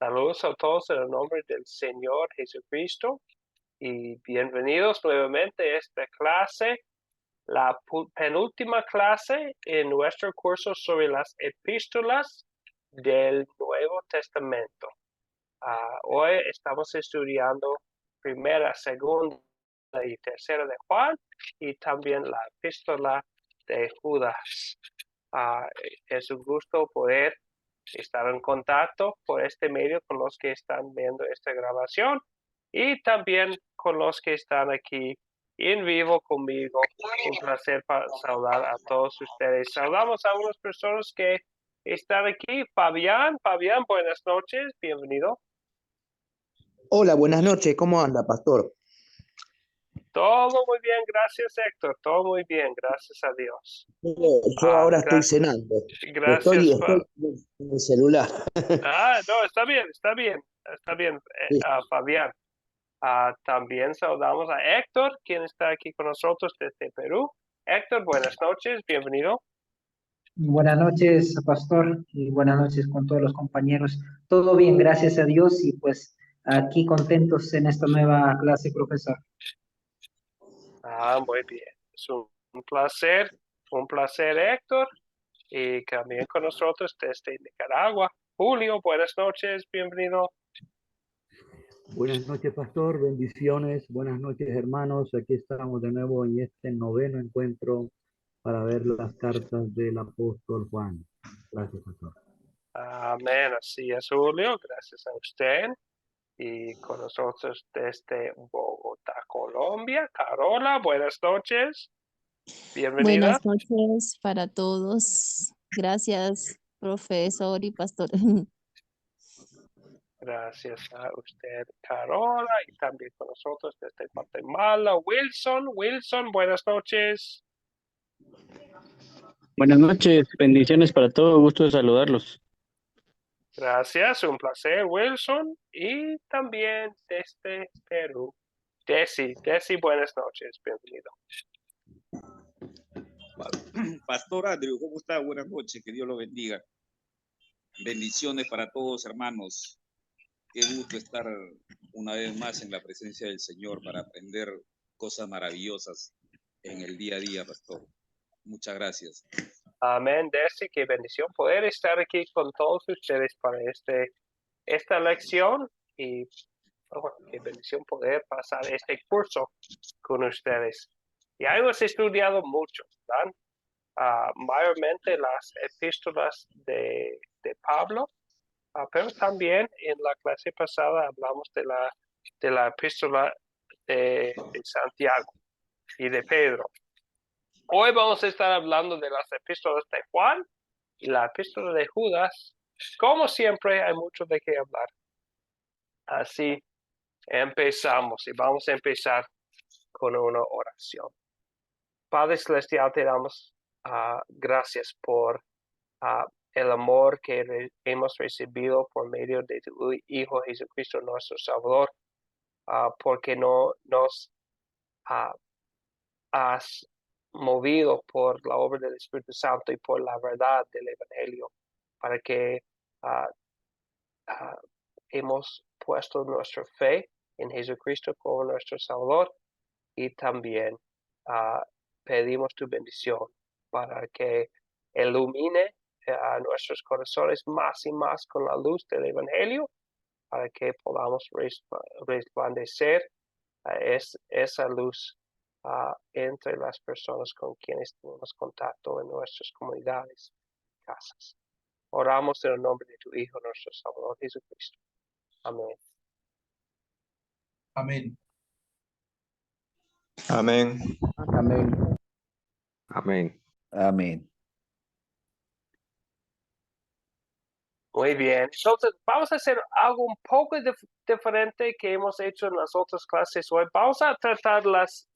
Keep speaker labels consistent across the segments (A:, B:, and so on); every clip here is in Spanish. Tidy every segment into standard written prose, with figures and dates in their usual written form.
A: Saludos a todos en el nombre del Señor Jesucristo y bienvenidos nuevamente a esta clase, la penúltima clase en nuestro curso sobre las epístolas del Nuevo Testamento. Hoy estamos estudiando primera, segunda y tercera de Juan y también la epístola de Judas. Es un gusto poder estar en contacto por este medio con los que están viendo esta grabación y también con los que están aquí en vivo conmigo. Un placer saludar a todos ustedes. Saludamos a unas personas que están aquí. Fabián, buenas noches, bienvenido.
B: Hola, buenas noches, ¿cómo anda, pastor?
A: Todo muy bien, gracias Héctor, todo muy bien, gracias a Dios.
B: Yo ahora estoy cenando.
A: Gracias.
B: Estoy en el celular.
A: No, está bien,
B: Sí.
A: Fabián. También saludamos a Héctor, quien está aquí con nosotros desde Perú. Héctor, buenas noches, bienvenido.
C: Buenas noches, pastor, y buenas noches con todos los compañeros. Todo bien, gracias a Dios, y pues aquí contentos en esta nueva clase, profesor.
A: Muy bien. Es un placer, Héctor, y también con nosotros desde Nicaragua. Julio, buenas noches, bienvenido.
D: Buenas noches, pastor, bendiciones, buenas noches, hermanos. Aquí estamos de nuevo en este noveno encuentro para ver las cartas del apóstol Juan. Gracias, pastor.
A: Amén, así es, Julio, gracias a usted. Y con nosotros desde Bogotá, Colombia, Carola, buenas noches. Bienvenida.
E: Buenas noches para todos. Gracias, profesor y pastor.
A: Gracias a usted, Carola, y también con nosotros desde Guatemala, Wilson. Wilson, buenas noches.
F: Buenas noches, bendiciones para todos, gusto de saludarlos.
A: Gracias, un placer, Wilson. Y también desde Perú, Desi, buenas noches, bienvenido.
G: Pastor Andrew, ¿cómo está? Buenas noches, que Dios lo bendiga. Bendiciones para todos, hermanos. Qué gusto estar una vez más en la presencia del Señor para aprender cosas maravillosas en el día a día, pastor. Muchas gracias.
A: Amén, Desi, qué bendición poder estar aquí con todos ustedes para esta lección y bueno, qué bendición poder pasar este curso con ustedes. Ya hemos estudiado mucho, ¿verdad? Mayormente las epístolas de Pablo, pero también en la clase pasada hablamos de la epístola de Santiago y de Pedro. Hoy vamos a estar hablando de las epístolas de Juan y la epístola de Judas. Como siempre, hay mucho de qué hablar. Así empezamos y vamos a empezar con una oración. Padre Celestial, te damos gracias por el amor que hemos recibido por medio de tu Hijo Jesucristo, nuestro Salvador, porque no nos has movido por la obra del Espíritu Santo y por la verdad del Evangelio, para que hemos puesto nuestra fe en Jesucristo como nuestro Salvador y también pedimos tu bendición para que ilumine a nuestros corazones más y más con la luz del Evangelio, para que podamos resplandecer esa luz entre las personas con quienes tenemos contacto en nuestras comunidades, casas. Oramos en el nombre de tu Hijo, nuestro Salvador Jesucristo. Amén.
B: Amén.
H: Amén.
D: Amén.
H: Amén.
B: Amén.
A: Muy bien. Entonces, vamos a hacer algo un poco diferente que hemos hecho en las otras clases hoy. Vamos a tratar las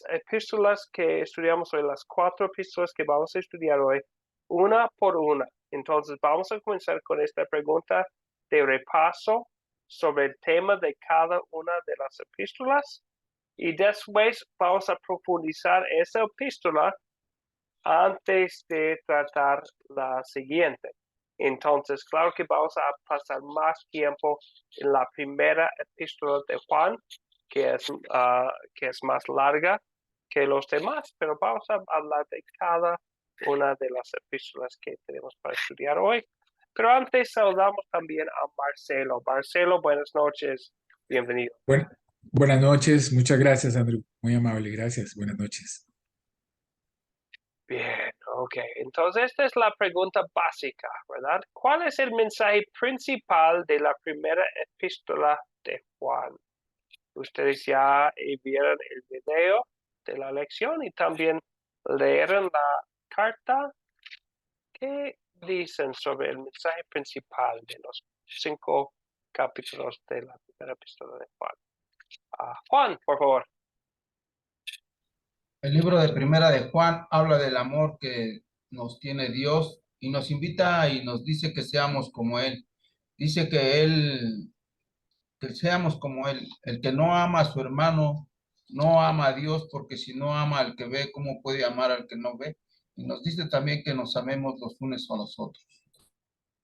A: epístolas que estudiamos hoy, las 4 epístolas que vamos a estudiar hoy, una por una. Entonces, vamos a comenzar con esta pregunta de repaso sobre el tema de cada una de las epístolas. Y después vamos a profundizar esa epístola antes de tratar la siguiente. Entonces, claro que vamos a pasar más tiempo en la primera epístola de Juan, que es más larga que los demás, pero vamos a hablar de cada una de las epístolas que tenemos para estudiar hoy. Pero antes saludamos también a Marcelo. Marcelo, buenas noches, bienvenido.
H: Buenas noches, muchas gracias, Andrew. Muy amable, gracias. Buenas noches.
A: Bien, ok. Entonces, esta es la pregunta básica, ¿verdad? ¿Cuál es el mensaje principal de la primera epístola de Juan? Ustedes ya vieron el video de la lección y también leyeron la carta. ¿Qué dicen sobre el mensaje principal de los 5 capítulos de la primera epístola de Juan? Juan, por favor.
B: El libro de Primera de Juan habla del amor que nos tiene Dios y nos invita y nos dice que seamos como Él. Dice que seamos como Él. El que no ama a su hermano, no ama a Dios, porque si no ama al que ve, ¿cómo puede amar al que no ve? Y nos dice también que nos amemos los unos a los otros.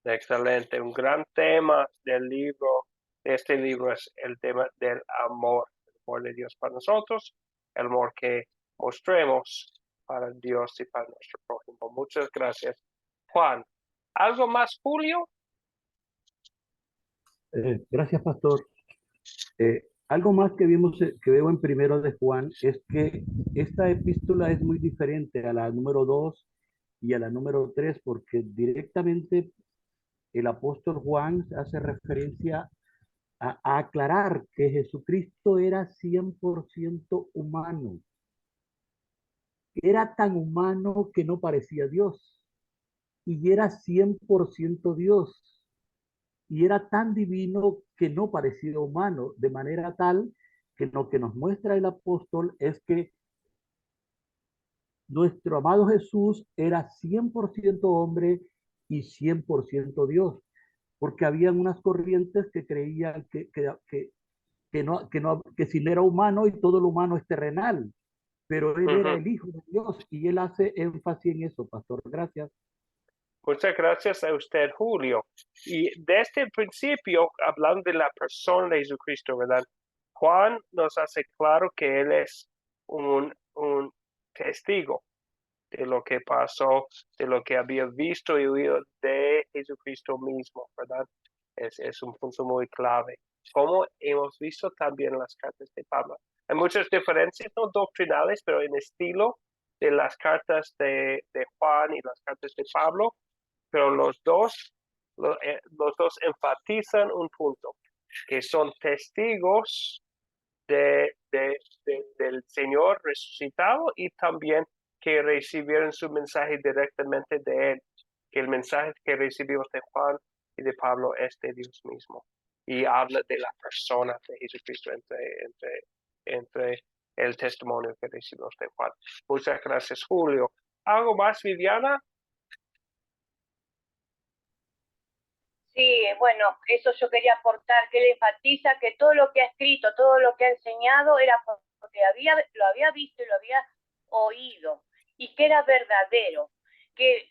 A: Excelente. Un gran tema del libro, de este libro es el tema del amor, el amor de Dios para nosotros, el amor que mostremos para Dios y para nuestro prójimo. Muchas gracias, Juan. ¿Algo más, Julio?
D: Gracias, pastor. Algo más que veo en primero de Juan es que esta epístola es muy diferente a la número 2 y a la número 3 porque directamente el apóstol Juan hace referencia a aclarar que Jesucristo era 100% humano. Era tan humano que no parecía Dios y era 100% Dios. Y era tan divino que no parecía humano, de manera tal que lo que nos muestra el apóstol es que nuestro amado Jesús era 100% hombre y 100% Dios, porque habían unas corrientes que creían que si él era humano y todo lo humano es terrenal, pero él era el Hijo de Dios y él hace énfasis en eso, pastor. Gracias.
A: Muchas gracias a usted, Julio. Y desde el principio, hablando de la persona de Jesucristo, ¿verdad? Juan nos hace claro que él es un testigo de lo que pasó, de lo que había visto y oído de Jesucristo mismo, ¿verdad? Es un punto muy clave. Como hemos visto también en las cartas de Pablo. Hay muchas diferencias, no doctrinales, pero en estilo de las cartas de Juan y las cartas de Pablo, pero los dos enfatizan un punto, que son testigos del Señor resucitado y también que recibieron su mensaje directamente de Él, que el mensaje que recibimos de Juan y de Pablo es de Dios mismo. Y habla de la persona de Jesucristo entre el testimonio que recibimos de Juan. Muchas gracias, Julio. ¿Algo más, Viviana?
I: Sí, bueno, eso yo quería aportar, que él enfatiza que todo lo que ha escrito, todo lo que ha enseñado era porque lo había visto y lo había oído, y que era verdadero, que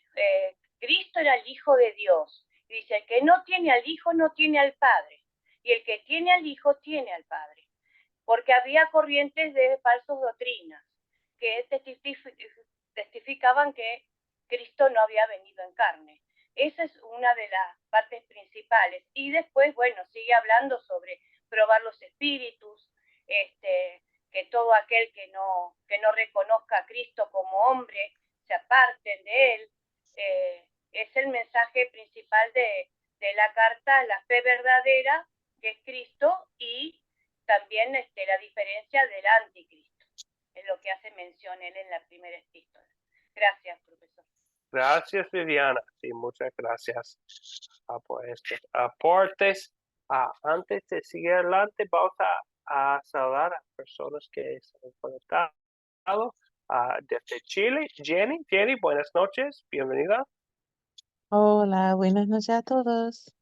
I: Cristo era el Hijo de Dios. Y dice, el que no tiene al Hijo no tiene al Padre, y el que tiene al Hijo tiene al Padre, porque había corrientes de falsas doctrinas que testificaban que Cristo no había venido en carne. Esa es una de las partes principales. Y después, bueno, sigue hablando sobre probar los espíritus, que todo aquel que no reconozca a Cristo como hombre se aparten de él. Es el mensaje principal de la carta, la fe verdadera, que es Cristo, y también la diferencia del anticristo. Es lo que hace mención él en la primera epístola. Gracias, profesor.
A: Gracias, Viviana. Sí, muchas gracias por estos aportes. Antes de seguir adelante, vamos a saludar a personas que se han conectado desde Chile. Jenny, buenas noches, bienvenida.
J: Hola, buenas noches a todos.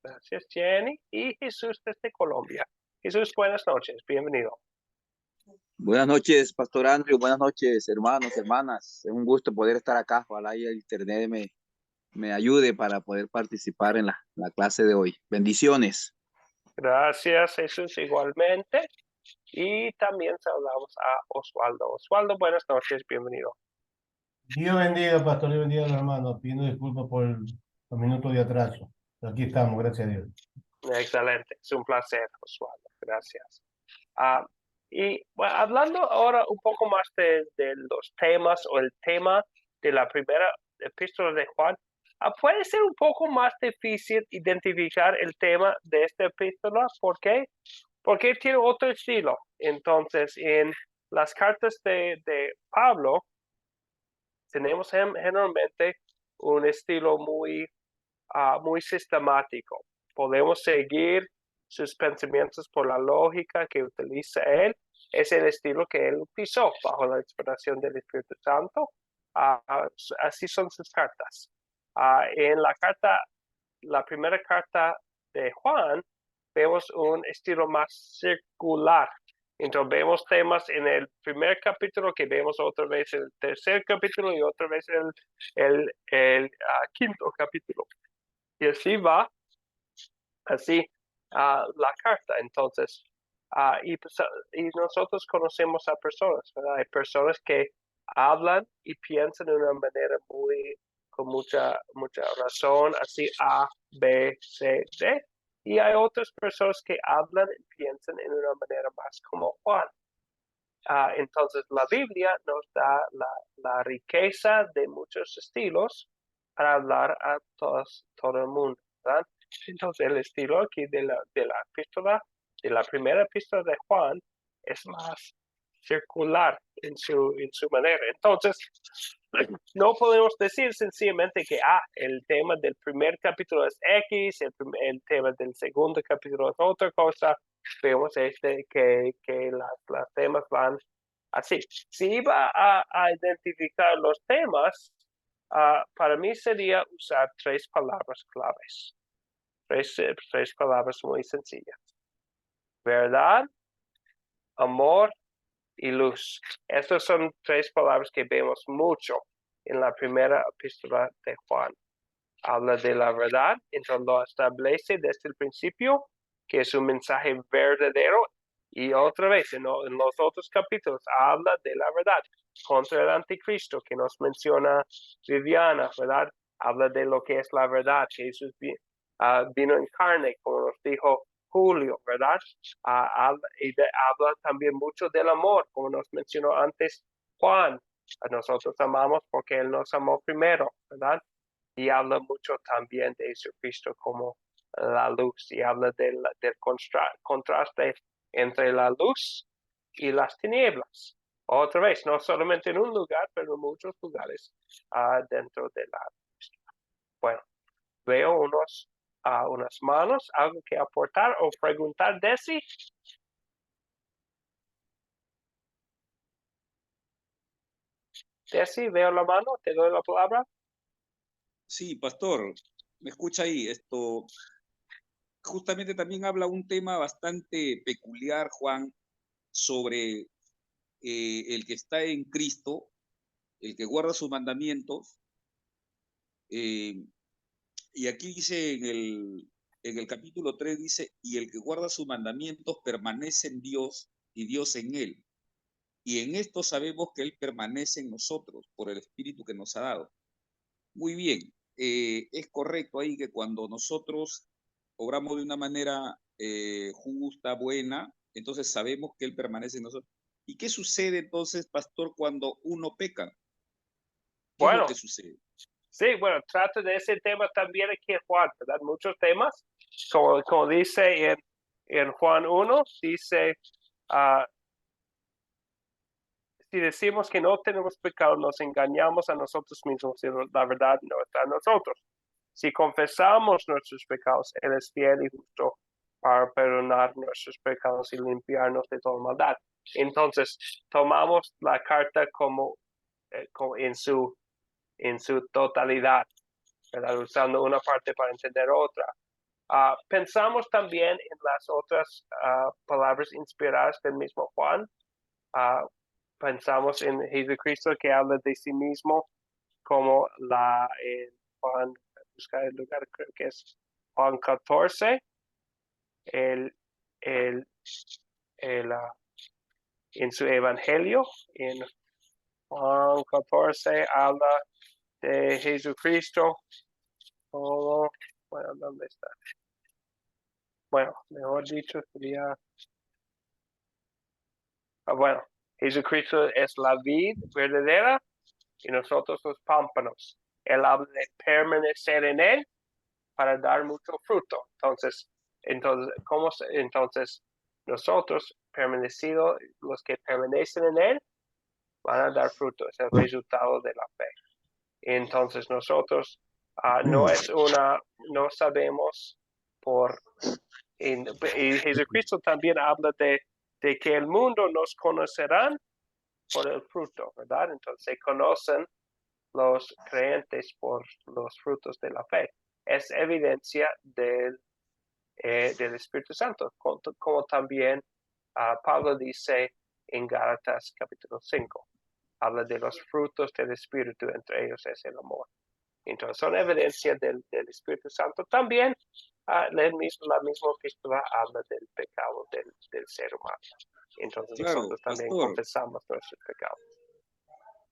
A: Gracias, Jenny. Y Jesús desde Colombia. Jesús, buenas noches, bienvenido.
K: Buenas noches, Pastor Andrew. Buenas noches, hermanos, hermanas. Es un gusto poder estar acá. Ojalá y el internet me ayude para poder participar en la clase de hoy. Bendiciones.
A: Gracias, Jesús, igualmente. Y también saludamos a Osvaldo. Osvaldo, buenas noches, bienvenido.
L: Dios bendiga, pastor, Dios bendiga, hermano. Pido disculpas por los minutos de atraso. Pero aquí estamos, gracias a Dios.
A: Excelente, es un placer, Osvaldo. Gracias. Y bueno, hablando ahora un poco más de los temas o el tema de la primera epístola de Juan, puede ser un poco más difícil identificar el tema de esta epístola. ¿Por qué? Porque tiene otro estilo. Entonces, en las cartas de Pablo, tenemos generalmente un estilo muy sistemático. Podemos seguir sus pensamientos por la lógica que utiliza él. Es el estilo que él utilizó bajo la inspiración del Espíritu Santo. Así son sus cartas. En la primera carta de Juan, vemos un estilo más circular. Entonces vemos temas en el primer capítulo que vemos otra vez en el tercer capítulo y otra vez en el quinto capítulo. Y así va, la carta. Entonces, y nosotros conocemos a personas, ¿verdad? Hay personas que hablan y piensan de una manera con mucha razón, así A, B, C, D. Y hay otras personas que hablan y piensan en una manera más como Juan. Entonces, la Biblia nos da la riqueza de muchos estilos para hablar a todo el mundo, ¿verdad? Entonces, el estilo aquí de la epístola, de la primera epístola de Juan, es más circular en su manera. Entonces, no podemos decir sencillamente que el tema del primer capítulo es X, el tema del segundo capítulo es otra cosa. Vemos que las temas van así. Si iba a identificar los temas, para mí sería usar 3 palabras claves. Tres palabras muy sencillas. Verdad, amor y luz. Estas son 3 palabras que vemos mucho en la primera epístola de Juan. Habla de la verdad, entonces lo establece desde el principio, que es un mensaje verdadero. Y otra vez, en los otros capítulos, habla de la verdad contra el anticristo, que nos menciona Viviana, ¿verdad? Habla de lo que es la verdad. Jesús vino en carne, como nos dijo Julio, ¿verdad? Habla también mucho del amor, como nos mencionó antes Juan. Nosotros amamos porque Él nos amó primero, ¿verdad? Y habla mucho también de Jesucristo como la luz, y habla del contraste entre la luz y las tinieblas. Otra vez, no solamente en un lugar, pero en muchos lugares dentro de la luz. Bueno, veo unas manos, algo que aportar o preguntar, Desi. Desi, veo la mano, te doy la palabra.
G: Sí, pastor, me escucha ahí. Justamente también habla un tema bastante peculiar, Juan, sobre el que está en Cristo, el que guarda sus mandamientos. Y aquí dice en el capítulo 3, dice, y el que guarda sus mandamientos permanece en Dios y Dios en él. Y en esto sabemos que Él permanece en nosotros por el Espíritu que nos ha dado. Muy bien, es correcto ahí que cuando nosotros obramos de una manera justa, buena, entonces sabemos que Él permanece en nosotros. ¿Y qué sucede entonces, pastor, cuando uno peca? ¿Qué es lo que sucede?
A: Sí, bueno, trato de ese tema también aquí en Juan, ¿verdad? Muchos temas, como dice en Juan 1, dice, si decimos que no tenemos pecado, nos engañamos a nosotros mismos y la verdad no está en nosotros. Si confesamos nuestros pecados, Él es fiel y justo para perdonar nuestros pecados y limpiarnos de toda maldad. Entonces, tomamos la carta como en su totalidad, ¿verdad? Usando una parte para entender otra. Pensamos también en las otras palabras inspiradas del mismo Juan. Pensamos en Jesucristo, que habla de sí mismo como Juan, buscar el lugar, creo que es Juan 14, en su evangelio, en Juan 14 habla de Jesucristo. Bueno, ¿dónde está? Bueno, mejor dicho, sería... bueno, Jesucristo es la vid verdadera y nosotros los pámpanos. Él habla de permanecer en él para dar mucho fruto. Entonces nosotros, permanecidos, los que permanecen en él, van a dar fruto. Es el resultado de la fe. Entonces nosotros no sabemos y Jesucristo también habla de que el mundo nos conocerán por el fruto, ¿verdad? Entonces se conocen los creyentes por los frutos de la fe. Es evidencia del Espíritu Santo, como también Pablo dice en Gálatas capítulo 5. Habla de los frutos del Espíritu, entre ellos es el amor. Entonces son evidencia del Espíritu Santo. También la misma epístola habla del pecado del ser humano. Entonces
G: Claro,
A: nosotros también
G: pastor.
A: confesamos nuestros pecados.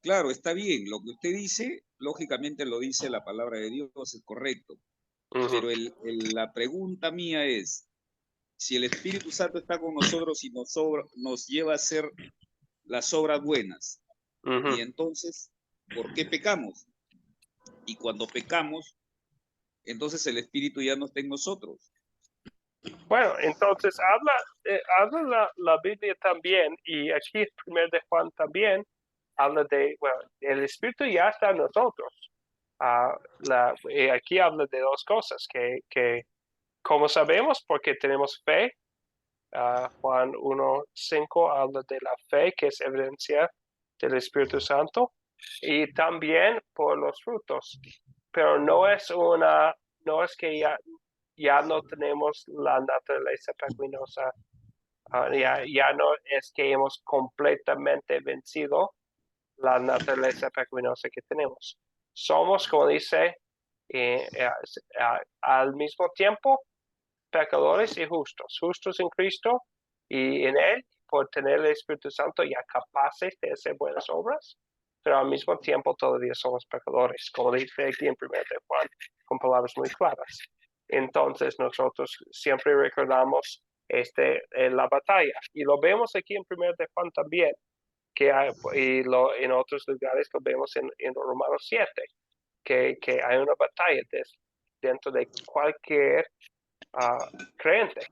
G: Claro, está bien. Lo que usted dice, lógicamente lo dice la palabra de Dios, es correcto. Pero la pregunta mía es, si el Espíritu Santo está con nosotros y nos lleva a hacer las obras buenas, y entonces, ¿por qué pecamos? Y cuando pecamos, entonces el Espíritu ya no está en nosotros.
A: Bueno, entonces habla la Biblia también, y aquí el 1 de Juan también, habla de, bueno, el Espíritu ya está en nosotros. Aquí habla de dos cosas, que como sabemos, porque tenemos fe, Juan 1:5 habla de la fe, que es evidencia del Espíritu Santo, y también por los frutos. Pero no es que ya no tenemos la naturaleza pecaminosa, ya no es que hemos completamente vencido la naturaleza pecaminosa que tenemos. Somos, como dice, al mismo tiempo pecadores y justos en Cristo y en Él, por tener el Espíritu Santo ya capaces de hacer buenas obras, pero al mismo tiempo todavía somos pecadores, como dice aquí en 1 de Juan, con palabras muy claras. Entonces nosotros siempre recordamos la batalla, y lo vemos aquí en 1 de Juan también, en otros lugares lo vemos en Romanos 7, que hay una batalla dentro de cualquier creyente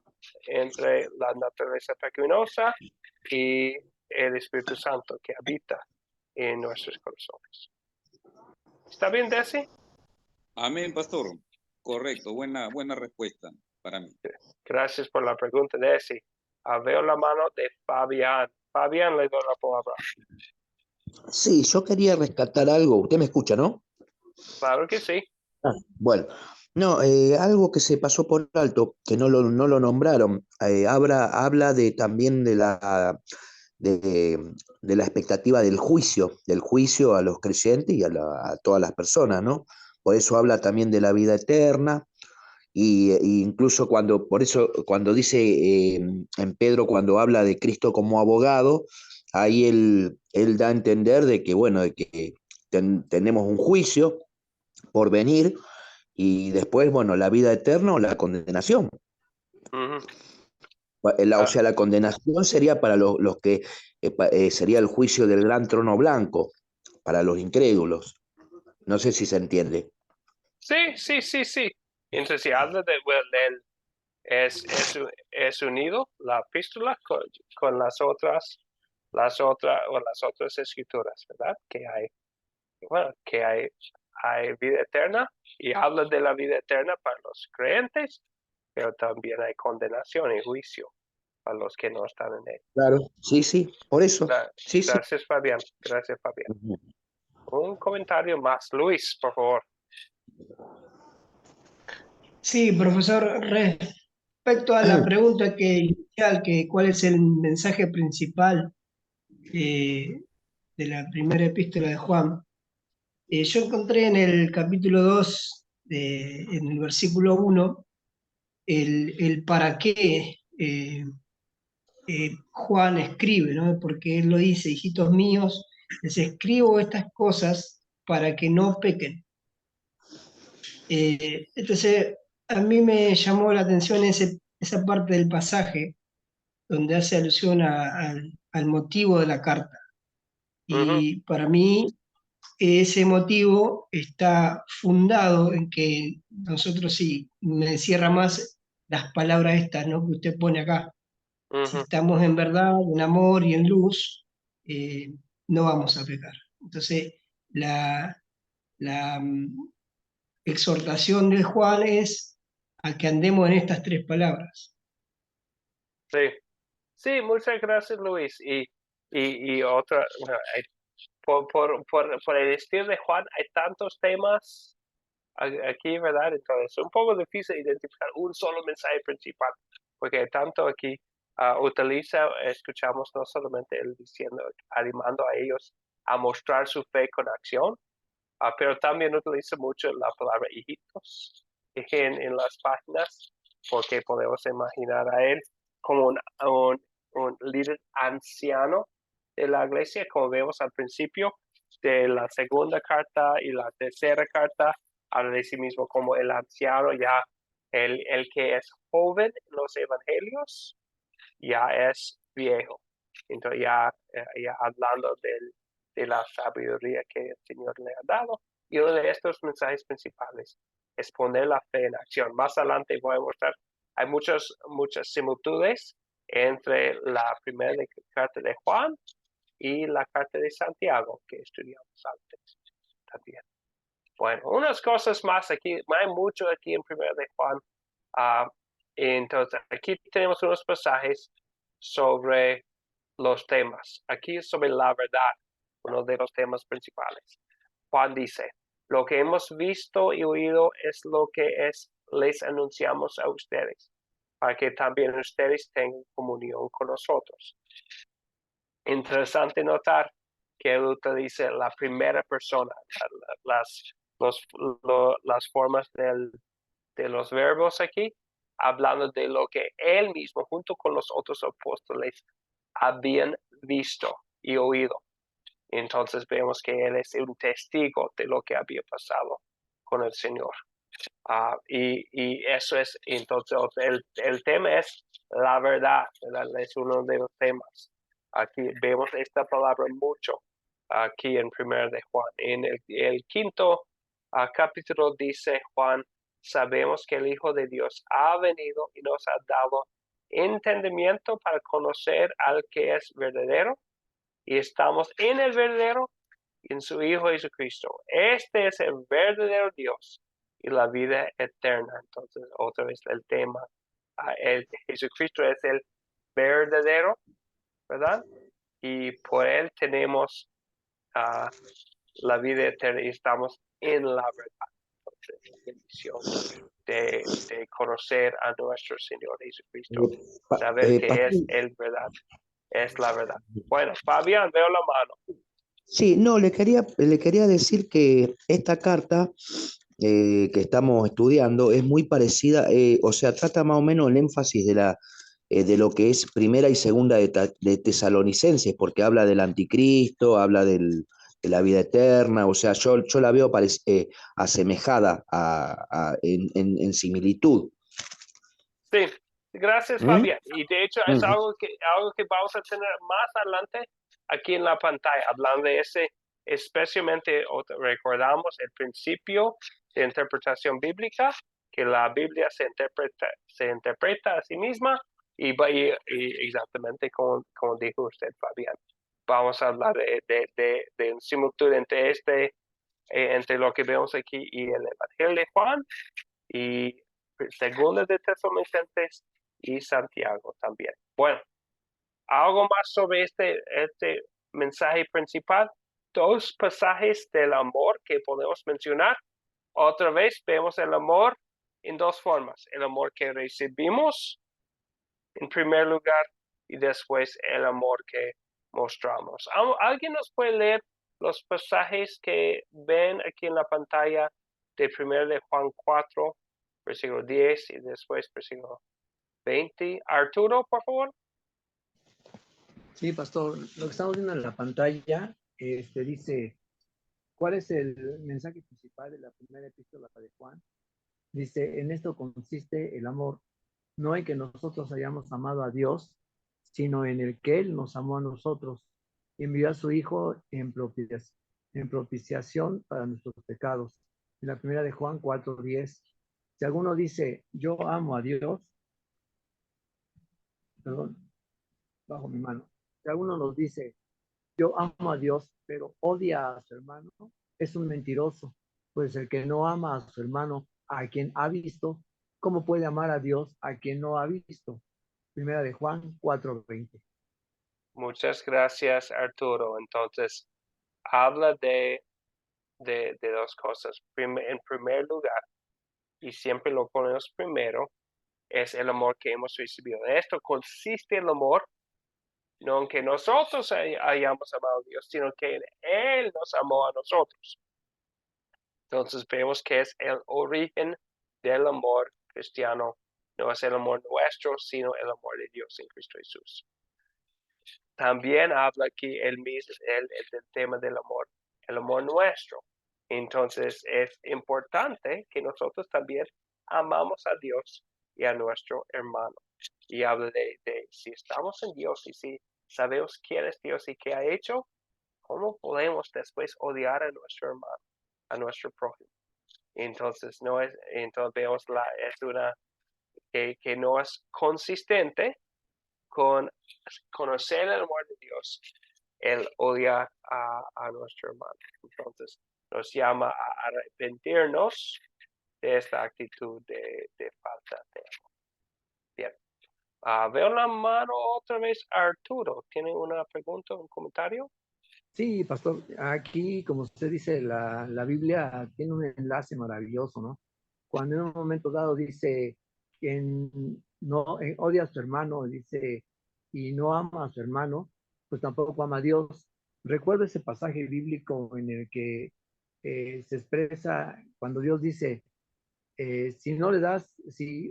A: entre la naturaleza pecaminosa y el Espíritu Santo que habita en nuestros corazones. ¿Está bien, Desi?
G: Amén, pastor. Correcto, buena respuesta para mí.
A: Gracias por la pregunta, Desi. Veo la mano de Fabián. Fabián, le doy la palabra.
M: Sí, yo quería rescatar algo. Usted me escucha, ¿no?
A: Claro que sí.
M: Bueno, no, algo que se pasó por alto, que no lo nombraron, habla también de la expectativa del juicio a los creyentes y a todas las personas, ¿no? Por eso habla también de la vida eterna, y incluso por eso cuando dice en Pedro, cuando habla de Cristo como abogado, ahí él da a entender de que, bueno, de que tenemos un juicio por venir, y después, bueno, la vida eterna o la condenación. O sea, la condenación sería para los que sería el juicio del gran trono blanco, para los incrédulos. No sé si se entiende.
A: Sí. Entonces, si habla es unido la epístola con las otras escrituras, ¿verdad? Que hay vida eterna, y habla de la vida eterna para los creyentes, pero también hay condenación y juicio para los que no están en él.
M: Claro, sí, por eso.
A: Gracias, Fabián. Gracias, Fabián. Un comentario más. Luis, por favor.
N: Sí, profesor, respecto a la pregunta inicial, cuál es el mensaje principal de la primera epístola de Juan, Yo encontré en el capítulo 2, en el versículo 1, el para qué Juan escribe, ¿no? Porque él lo dice, hijitos míos, les escribo estas cosas para que no pequen. Entonces, a mí me llamó la atención esa parte del pasaje donde hace alusión al motivo de la carta. Y para mí, ese motivo está fundado en que nosotros, sí, me cierra más las palabras estas, ¿no? Que usted pone acá. Si estamos en verdad, en amor y en luz, no vamos a pecar. Entonces, la exhortación de Juan es a que andemos en estas tres palabras.
A: Sí, sí, muchas gracias, Luis. Y otra, bueno, por el estilo de Juan, hay tantos temas aquí, ¿verdad? Entonces, es un poco difícil identificar un solo mensaje principal, porque tanto aquí escuchamos no solamente él diciendo, animando a ellos a mostrar su fe con acción, pero también utiliza mucho la palabra hijitos en las páginas, porque podemos imaginar a él como un líder anciano de la iglesia, como vemos al principio de la segunda carta y la tercera carta, habla de sí mismo como el anciano, ya el que es joven en los evangelios, ya es viejo. Entonces ya hablando de la sabiduría que el Señor le ha dado. Y uno de estos mensajes principales es poner la fe en acción. Más adelante voy a mostrar, hay muchas similitudes entre la primera carta de Juan y la carta de Santiago que estudiamos antes también. Bueno, unas cosas más aquí, hay mucho aquí en primera de Juan. Entonces, aquí tenemos unos pasajes sobre los temas. Aquí sobre la verdad, uno de los temas principales. Juan dice, lo que hemos visto y oído es lo que les anunciamos a ustedes, para que también ustedes tengan comunión con nosotros. Interesante notar que él utiliza la primera persona, las formas de los verbos aquí, hablando de lo que él mismo, junto con los otros apóstoles, habían visto y oído. Entonces vemos que él es un testigo de lo que había pasado con el Señor. Y eso es, entonces, el tema es la verdad, ¿verdad? Es uno de los temas. Aquí vemos esta palabra mucho, aquí en 1 de Juan. En el quinto capítulo dice Juan, sabemos que el Hijo de Dios ha venido y nos ha dado entendimiento para conocer al que es verdadero, y estamos en el verdadero y en su Hijo Jesucristo. Este es el verdadero Dios y la vida eterna. Entonces, otra vez el tema. Jesucristo es el verdadero, ¿verdad? Y por él tenemos la vida eterna y estamos en la verdad. Entonces, la bendición de conocer a nuestro Señor Jesucristo, saber que es el verdad, es la verdad. Bueno, Fabián, veo la mano.
M: Sí, no, le quería decir que esta carta que estamos estudiando es muy parecida, o sea, trata más o menos el énfasis de lo que es primera y segunda de Tesalonicenses, porque habla del anticristo, habla de la vida eterna, o sea, yo la veo asemejada en similitud.
A: Sí, gracias, Fabián. Y de hecho es algo que vamos a tener más adelante aquí en la pantalla, hablando de ese, especialmente recordamos el principio de interpretación bíblica, que la Biblia se interpreta a sí misma y exactamente como dijo usted, Fabián. Vamos a hablar de similitud entre lo que vemos aquí y el Evangelio de Juan y Segunda de Tesalonicenses y Santiago también. Bueno, algo más sobre este mensaje principal. Dos pasajes del amor que podemos mencionar. Otra vez vemos el amor en dos formas. El amor que recibimos en primer lugar y después el amor que mostramos. ¿Alguien nos puede leer los pasajes que ven aquí en la pantalla de 1 de Juan 4, versículo 10 y después versículo 20. Arturo, por favor.
D: Sí, pastor, lo que estamos viendo en la pantalla dice, ¿cuál es el mensaje principal de la primera epístola de Juan? Dice, en esto consiste el amor, no en que nosotros hayamos amado a Dios, sino en el que Él nos amó a nosotros, envió a su Hijo en propiciación para nuestros pecados. En la primera de Juan 4:10, si alguno dice, yo amo a Dios, perdón, bajo mi mano, si alguno nos dice, yo amo a Dios, pero odia a su hermano, es un mentiroso, pues el que no ama a su hermano, a quien ha visto, ¿cómo puede amar a Dios a quien no ha visto? Primera de Juan 4:20.
A: Muchas gracias, Arturo. Entonces, habla de dos cosas. En primer lugar, y siempre lo ponemos primero, es el amor que hemos recibido. En esto consiste el amor, no en que nosotros hayamos amado a Dios, sino que Él nos amó a nosotros. Entonces vemos que es el origen del amor cristiano. No es el amor nuestro, sino el amor de Dios en Cristo Jesús. También habla aquí el tema del amor, el amor nuestro. Entonces es importante que nosotros también amamos a Dios y a nuestro hermano. Y habla de si estamos en Dios y si sabemos quién es Dios y qué ha hecho, ¿cómo podemos después odiar a nuestro hermano, a nuestro prójimo? Entonces vemos es una que no es consistente con conocer el amor de Dios, el odiar a nuestro hermano. Entonces nos llama a arrepentirnos de esta actitud de falta de amor. Bien. Veo la mano otra vez, Arturo. ¿Tiene una pregunta, un comentario?
D: Sí, pastor, aquí, como usted dice, la Biblia tiene un enlace maravilloso, ¿no? Cuando en un momento dado dice, quien no odia a su hermano, dice, y no ama a su hermano, pues tampoco ama a Dios. Recuerdo ese pasaje bíblico en el que se expresa cuando Dios dice, si no le das,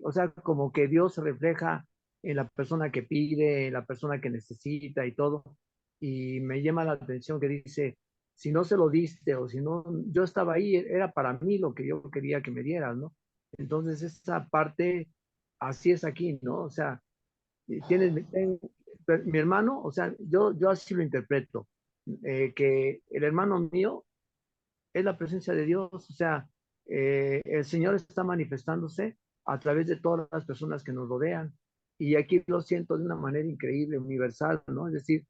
D: o sea, como que Dios se refleja en la persona que pide, en la persona que necesita y todo. Y me llama la atención que dice, si no se lo diste o si no, yo estaba ahí, era para mí lo que yo quería que me dieras, ¿no? Entonces esa parte, así es aquí, ¿no? O sea, mi hermano, o sea, yo así lo interpreto, que el hermano mío es la presencia de Dios, o sea, el Señor está manifestándose a través de todas las personas que nos rodean. Y aquí lo siento de una manera increíble, universal, ¿no? Es decir,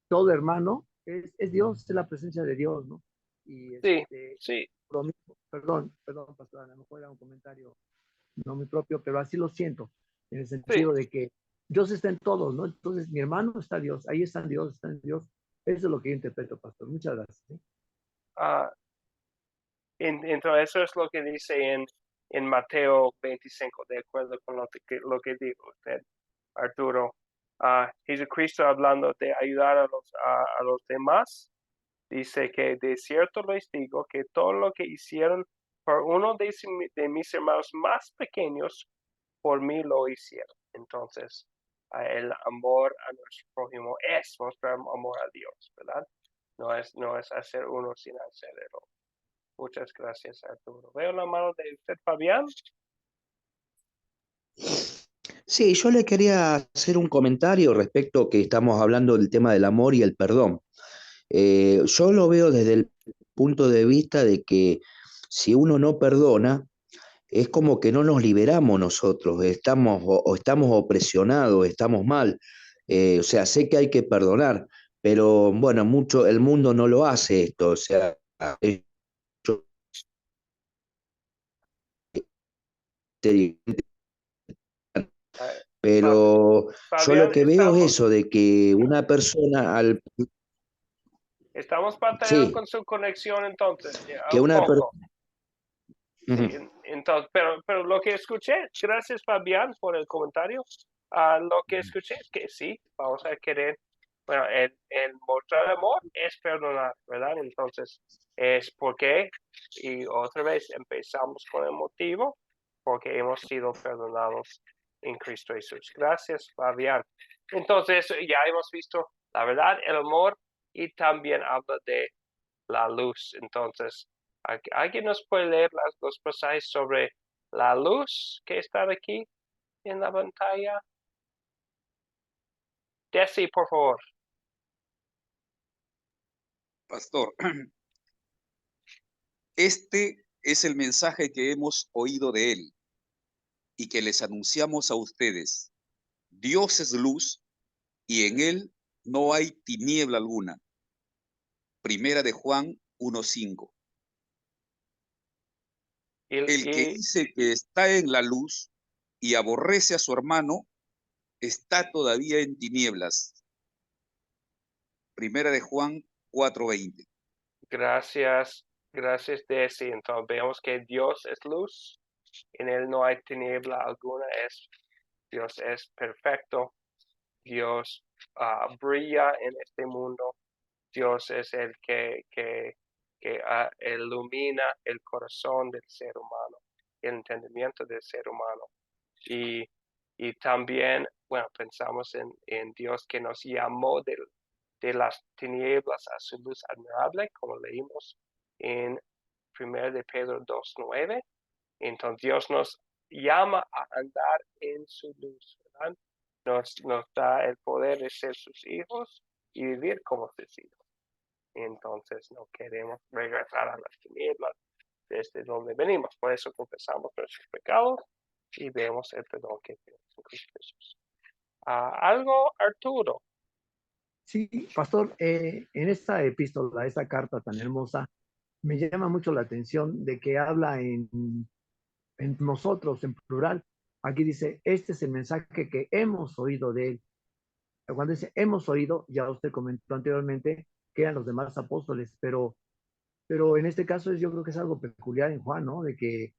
D: todo hermano es Dios, es la presencia de Dios, ¿no? Y
A: sí.
D: Perdón, pastor, a lo mejor era un comentario no muy propio, pero así lo siento, en el sentido de que Dios está en todos, ¿no? Entonces, mi hermano está Dios, ahí está Dios, está en Dios. Eso es lo que yo interpreto, pastor. Muchas gracias. ¿Sí?
A: Entonces, eso es lo que dice en Mateo 25, de acuerdo con lo que dijo usted, Arturo. Jesucristo hablando de ayudar a los demás, dice que de cierto les digo que todo lo que hicieron por uno de mis hermanos más pequeños, por mí lo hicieron. Entonces, el amor a nuestro prójimo es mostrar amor a Dios, ¿verdad? No es hacer uno sin hacer el otro. Muchas gracias, Arturo. Veo la mano de usted, Fabián.
M: Sí, yo le quería hacer un comentario respecto que estamos hablando del tema del amor y el perdón. Yo lo veo desde el punto de vista de que si uno no perdona, es como que no nos liberamos nosotros, estamos opresionados, estamos mal. O sea, sé que hay que perdonar, pero bueno, el mundo no lo hace esto. O sea, pero yo lo que veo es eso, de que una persona
A: Estamos batallando
M: sí,
A: con su conexión entonces,
M: que
A: un
M: una
A: poco.
M: persona...
A: Sí, entonces, pero lo que escuché, gracias Fabián por el comentario, lo que escuché es que sí, vamos a querer bueno, el mostrar amor es perdonar, ¿verdad? Entonces, es porque, y otra vez empezamos con el motivo, porque hemos sido perdonados en Cristo Jesús. Gracias, Fabián. Entonces, ya hemos visto la verdad, el amor, y también habla de la luz. Entonces, ¿alguien nos puede leer los pasajes sobre la luz que está aquí en la pantalla? Desi, por favor.
G: Pastor, este es el mensaje que hemos oído de él y que les anunciamos a ustedes. Dios es luz y en él no hay tiniebla alguna. Primera de Juan 1:5. El que dice que está en la luz y aborrece a su hermano, está todavía en tinieblas. Primera de Juan 4:20.
A: Gracias, Desi. Entonces vemos que Dios es luz, en él no hay tiniebla alguna, Dios es perfecto, Dios brilla en este mundo, Dios es el que ilumina el corazón del ser humano, el entendimiento del ser humano. Y también, bueno, pensamos en Dios que nos llamó de las tinieblas a su luz admirable, como leímos en 1 de Pedro 2:9. Entonces Dios nos llama a andar en su luz, ¿verdad? Nos da el poder de ser sus hijos y vivir como sus hijos. Entonces no queremos regresar a las tinieblas desde donde venimos. Por eso confesamos nuestros pecados y vemos el perdón que tenemos en Cristo Jesús. ¿Algo, Arturo?
D: Sí, pastor, en esta epístola, esta carta tan hermosa, me llama mucho la atención de que habla en nosotros, en plural. Aquí dice, este es el mensaje que hemos oído de él. Cuando dice hemos oído, ya usted comentó anteriormente que eran los demás apóstoles, pero en este caso yo creo que es algo peculiar en Juan, ¿no? De que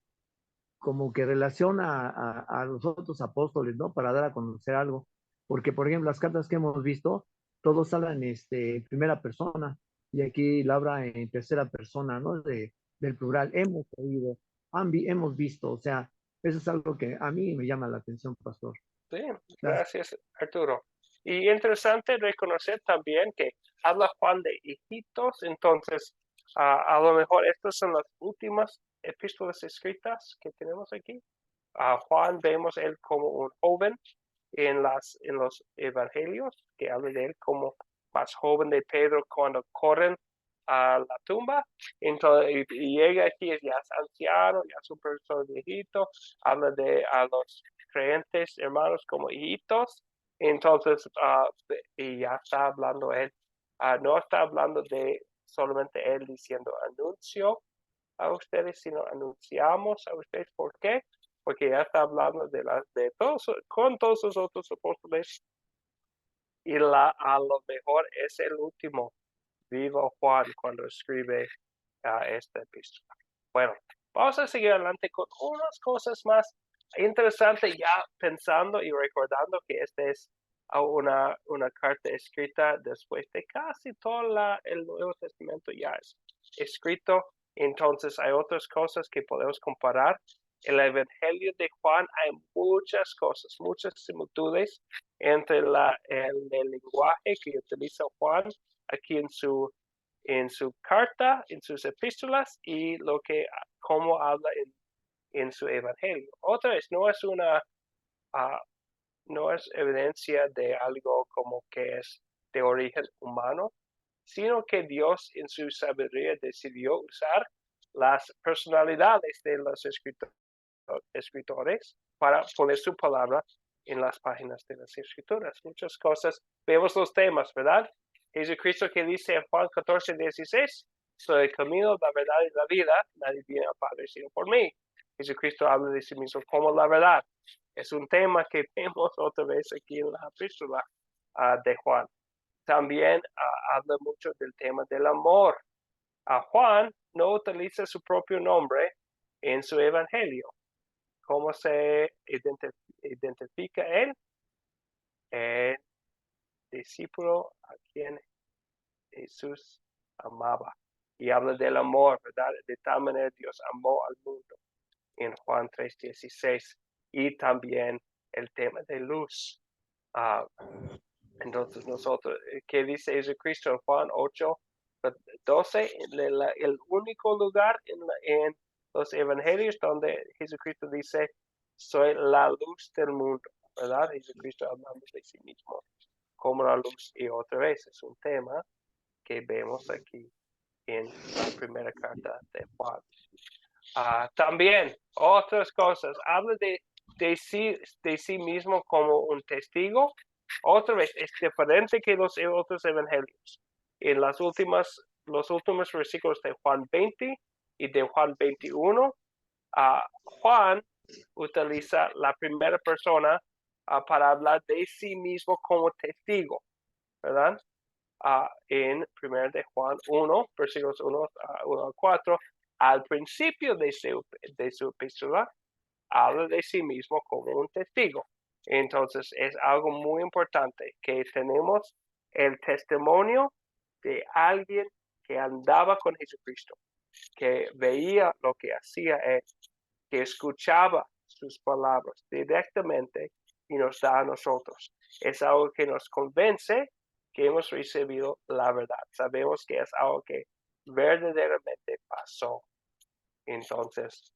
D: como que relaciona a los otros apóstoles, ¿no? Para dar a conocer algo. Porque, por ejemplo, las cartas que hemos visto, todos hablan en primera persona y aquí la habla en tercera persona, ¿no? Del plural. Hemos oído, hemos visto, o sea, eso es algo que a mí me llama la atención, pastor.
A: Sí, gracias, Arturo. Y interesante reconocer también que habla Juan de hijitos, entonces a lo mejor estas son las últimas epístolas escritas que tenemos aquí. Juan vemos él como un joven en los evangelios, que habla de él como más joven de Pedro cuando corren a la tumba. Entonces, y llega aquí, ya es anciano, ya es un persona viejito, habla de a los creyentes hermanos como hijitos. Entonces, y ya está hablando él, no está hablando de solamente él diciendo anuncio a ustedes, sino anunciamos a ustedes. ¿Por qué? Porque ya está hablando de todos, con todos los otros apóstoles, y a lo mejor es el último vivo Juan cuando escribe esta epístola. Bueno, vamos a seguir adelante con unas cosas más interesantes, ya pensando y recordando que esta es una carta escrita después de casi todo el Nuevo Testamento ya es escrito. Entonces hay otras cosas que podemos comparar. El Evangelio de Juan hay muchas cosas, muchas similitudes entre el lenguaje que utiliza Juan aquí en su carta, en sus epístolas, y cómo habla en su evangelio. Otra vez, no es evidencia de algo como que es de origen humano, sino que Dios en su sabiduría decidió usar las personalidades de los escritores para poner su palabra en las páginas de las escrituras. Muchas cosas, vemos los temas, ¿verdad? Jesucristo que dice en Juan 14:16, soy el camino, la verdad y la vida, nadie viene al Padre sino por mí. Jesucristo habla de sí mismo como la verdad. Es un tema que vemos otra vez aquí en la epístola de Juan. También habla mucho del tema del amor. Juan no utiliza su propio nombre en su evangelio. ¿Cómo se identifica él? discípulo a quien Jesús amaba. Y habla del amor, ¿verdad? De tal manera Dios amó al mundo en Juan 3:16. Y también el tema de luz. Entonces nosotros, ¿qué dice Jesucristo en Juan 8:12? El único lugar en los evangelios donde Jesucristo dice, soy la luz del mundo, ¿verdad? Jesucristo hablando de sí mismo como la luz. Y otra vez es un tema que vemos aquí en la primera carta de Juan. También otras cosas, habla de sí mismo como un testigo. Otra vez, es diferente que los otros evangelios. En los últimos versículos de Juan 20 y de Juan 21, Juan utiliza la primera persona para hablar de sí mismo como testigo, ¿verdad? En 1 de Juan 1, versículos 1 a 4, al principio de su epístola, habla de sí mismo como un testigo. Entonces es algo muy importante que tenemos el testimonio de alguien que andaba con Jesucristo, que veía lo que hacía él, que escuchaba sus palabras directamente y nos da a nosotros. Es algo que nos convence que hemos recibido la verdad. Sabemos que es algo que verdaderamente pasó. Entonces,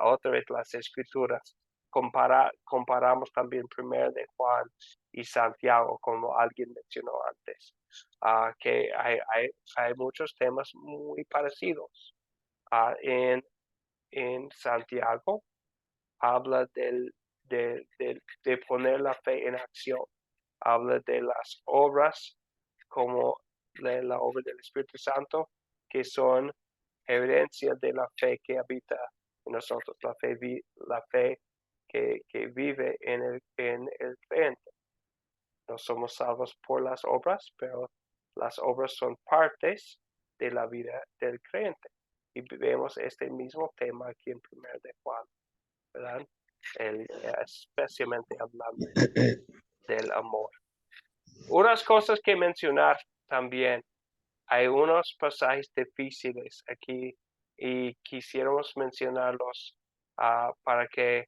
A: otra vez las escrituras. Comparamos también 1 de Juan y Santiago, como alguien mencionó antes, que hay muchos temas muy parecidos. En Santiago habla de poner la fe en acción. Habla de las obras como la obra del Espíritu Santo, que son evidencia de la fe que habita en nosotros, la fe que vive en el creyente. No somos salvos por las obras, pero las obras son partes de la vida del creyente. Y vemos este mismo tema aquí en 1 de Juan, ¿verdad? Especialmente hablando del amor. Unas cosas que mencionar también. Hay unos pasajes difíciles aquí y quisiéramos mencionarlos para que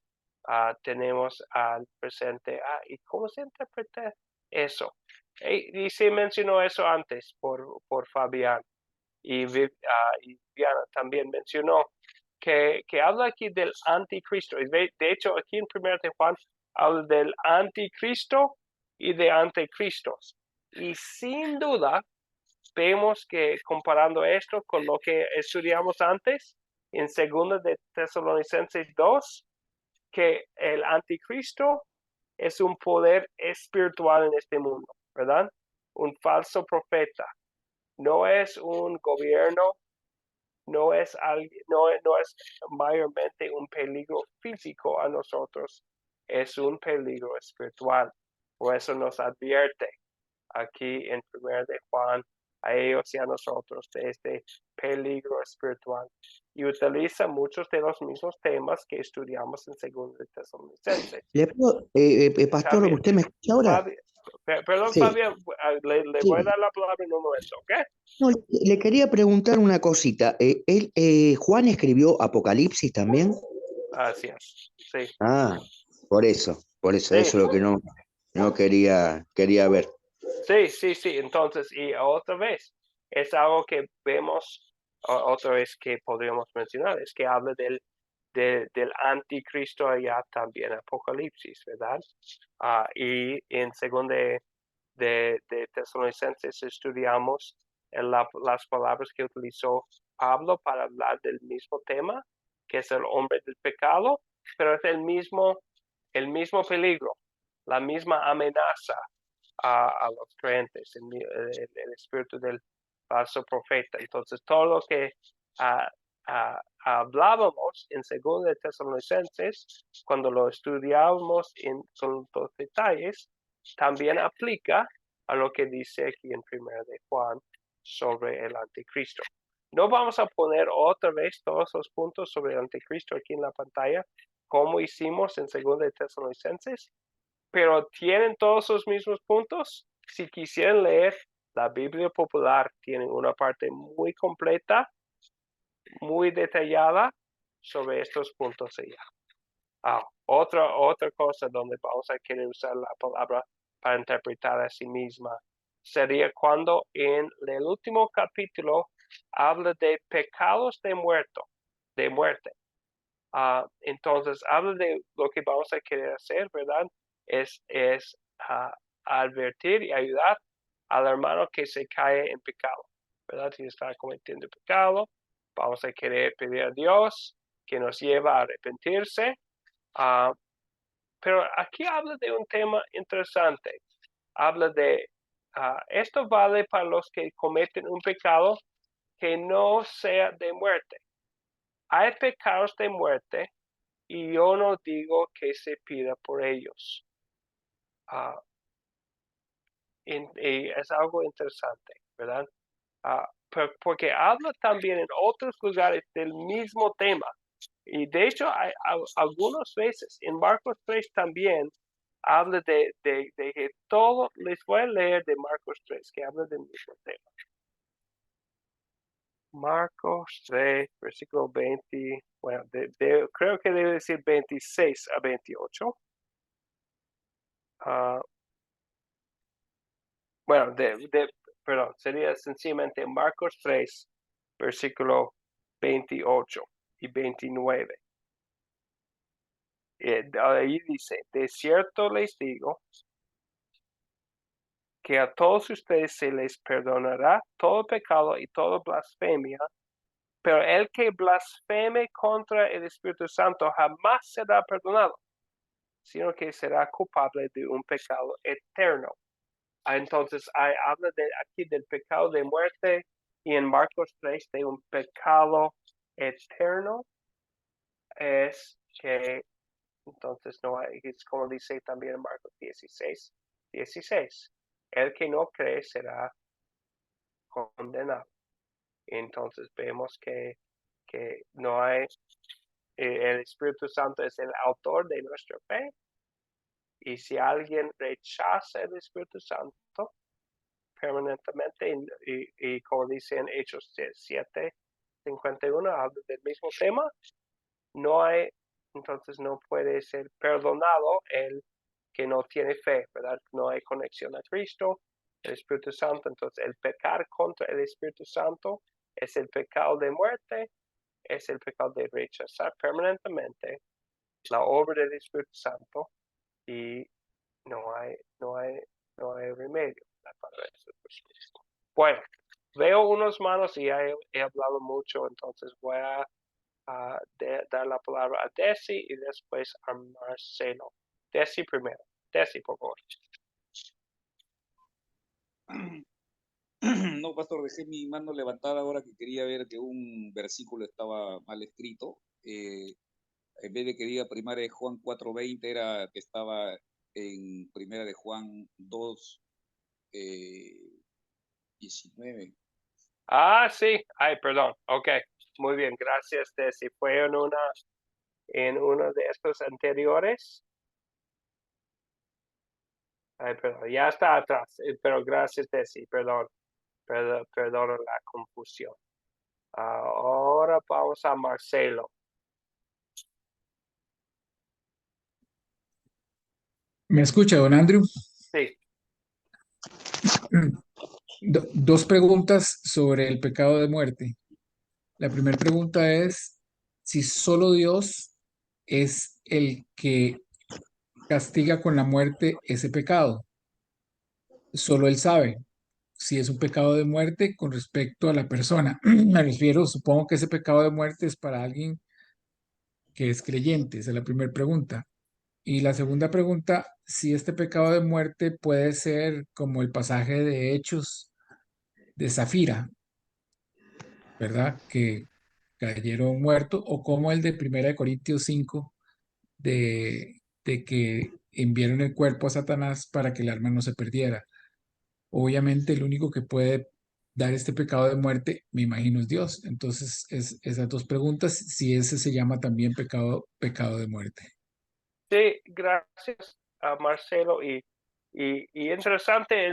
A: tenemos al presente. ¿Y cómo se interpreta eso? Y se mencionó eso antes por Fabián y Viviana también mencionó que habla aquí del anticristo. De hecho, aquí en 1 de Juan habla del anticristo y de anticristos. Y sin duda, vemos que comparando esto con lo que estudiamos antes, en 2 de Tesalonicenses 2, que el anticristo es un poder espiritual en este mundo, ¿verdad? Un falso profeta. No es un gobierno, no es mayormente un peligro físico a nosotros, es un peligro espiritual. Por eso nos advierte aquí en 1 de Juan a ellos y a nosotros de este peligro espiritual. Y utiliza muchos de los mismos temas que estudiamos en 2 de Tesalonicenses.
M: Pastor,
A: También,
M: ¿usted me escucha ahora?
A: Perdón,
M: Sí.
A: Fabián, le
M: Sí.
A: voy a dar la palabra en un momento, ¿ok?
M: No, le quería preguntar una cosita. ¿Juan escribió Apocalipsis también?
A: Así es, sí.
M: Por eso,
A: Sí.
M: eso es lo que no quería ver.
A: Sí. Entonces, y otra vez, es algo que vemos, otra vez que podríamos mencionar, es que habla del anticristo allá también, Apocalipsis, ¿verdad? Y en 2 de Tesalonicenses estudiamos las palabras que utilizó Pablo para hablar del mismo tema, que es el hombre del pecado, pero es el mismo peligro, la misma amenaza a los creyentes, el espíritu del falso profeta. Entonces, todo lo que hablábamos en 2 de Tesalonicenses, cuando lo estudiábamos con los detalles, también aplica a lo que dice aquí en 1 de Juan sobre el anticristo. No vamos a poner otra vez todos los puntos sobre el anticristo aquí en la pantalla, como hicimos en 2 de Tesalonicenses, pero ¿tienen todos los mismos puntos? si quisieran leer la Biblia Popular, tienen una parte muy completa, muy detallada sobre estos puntos allá. Otra cosa donde vamos a querer usar la palabra para interpretar a sí misma sería cuando en el último capítulo habla de pecados de muerte. Entonces habla de lo que vamos a querer hacer, ¿verdad? Es advertir y ayudar al hermano que se cae en pecado, ¿verdad? Si está cometiendo pecado, vamos a querer pedir a Dios que nos lleve a arrepentirse. Pero aquí habla de un tema interesante. Habla de, esto vale para los que cometen un pecado que no sea de muerte. Hay pecados de muerte y yo no digo que se pida por ellos. Y es algo interesante, ¿verdad? Porque habla también en otros lugares del mismo tema. Y de hecho, hay algunas veces en Marcos 3 también habla de que todo, les voy a leer de Marcos 3, que habla del mismo tema. Marcos 3, versículo 20, bueno, creo que debe decir 26 a 28. Bueno, perdón, sería sencillamente Marcos 3, versículo 28 y 29. Ahí dice, de cierto les digo que a todos ustedes se les perdonará todo pecado y toda blasfemia, pero el que blasfeme contra el Espíritu Santo jamás será perdonado, sino que será culpable de un pecado eterno. Entonces, habla aquí del pecado de muerte y en Marcos 3 de un pecado eterno. Es que, entonces, no hay, es como dice también en Marcos 16. El que no cree será condenado. Entonces, vemos que no hay, el Espíritu Santo es el autor de nuestra fe. Y si alguien rechaza el Espíritu Santo permanentemente, y como dice en Hechos 7:51, habla del mismo tema, entonces no puede ser perdonado el que no tiene fe, ¿verdad? No hay conexión a Cristo, el Espíritu Santo. Entonces el pecar contra el Espíritu Santo es el pecado de muerte, es el pecado de rechazar permanentemente la obra del Espíritu Santo y no hay remedio para eso. Bueno, veo unos manos y he hablado mucho, entonces voy a dar la palabra a Desi y después a Marcelo. Desi primero. Desi, por favor.
G: No, pastor, dejé mi mano levantada ahora que quería ver que un versículo estaba mal escrito. En vez de que diga primera de Juan 4:20, era que estaba en primera de Juan 2:19.
A: Sí. Ay, perdón. Ok. Muy bien. Gracias, Desi. Fue en uno de estos anteriores. Ay, perdón. Ya está atrás. Pero gracias, Desi. Perdón la confusión. Ahora vamos a Marcelo.
H: ¿Me escucha, don Andrew?
A: Sí.
H: Dos preguntas sobre el pecado de muerte. La primera pregunta es si solo Dios es el que castiga con la muerte ese pecado. Solo Él sabe si es un pecado de muerte con respecto a la persona. Me refiero, supongo que ese pecado de muerte es para alguien que es creyente. Esa es la primera pregunta. Y la segunda pregunta, si este pecado de muerte puede ser como el pasaje de Hechos de Zafira, ¿verdad? Que cayeron muertos, o como el de 1 Corintios 5, de que enviaron el cuerpo a Satanás para que el alma no se perdiera. Obviamente el único que puede dar este pecado de muerte, me imagino, es Dios. Entonces, esas dos preguntas, si ese se llama también pecado de muerte.
A: Sí, gracias a Marcelo. Y Y interesante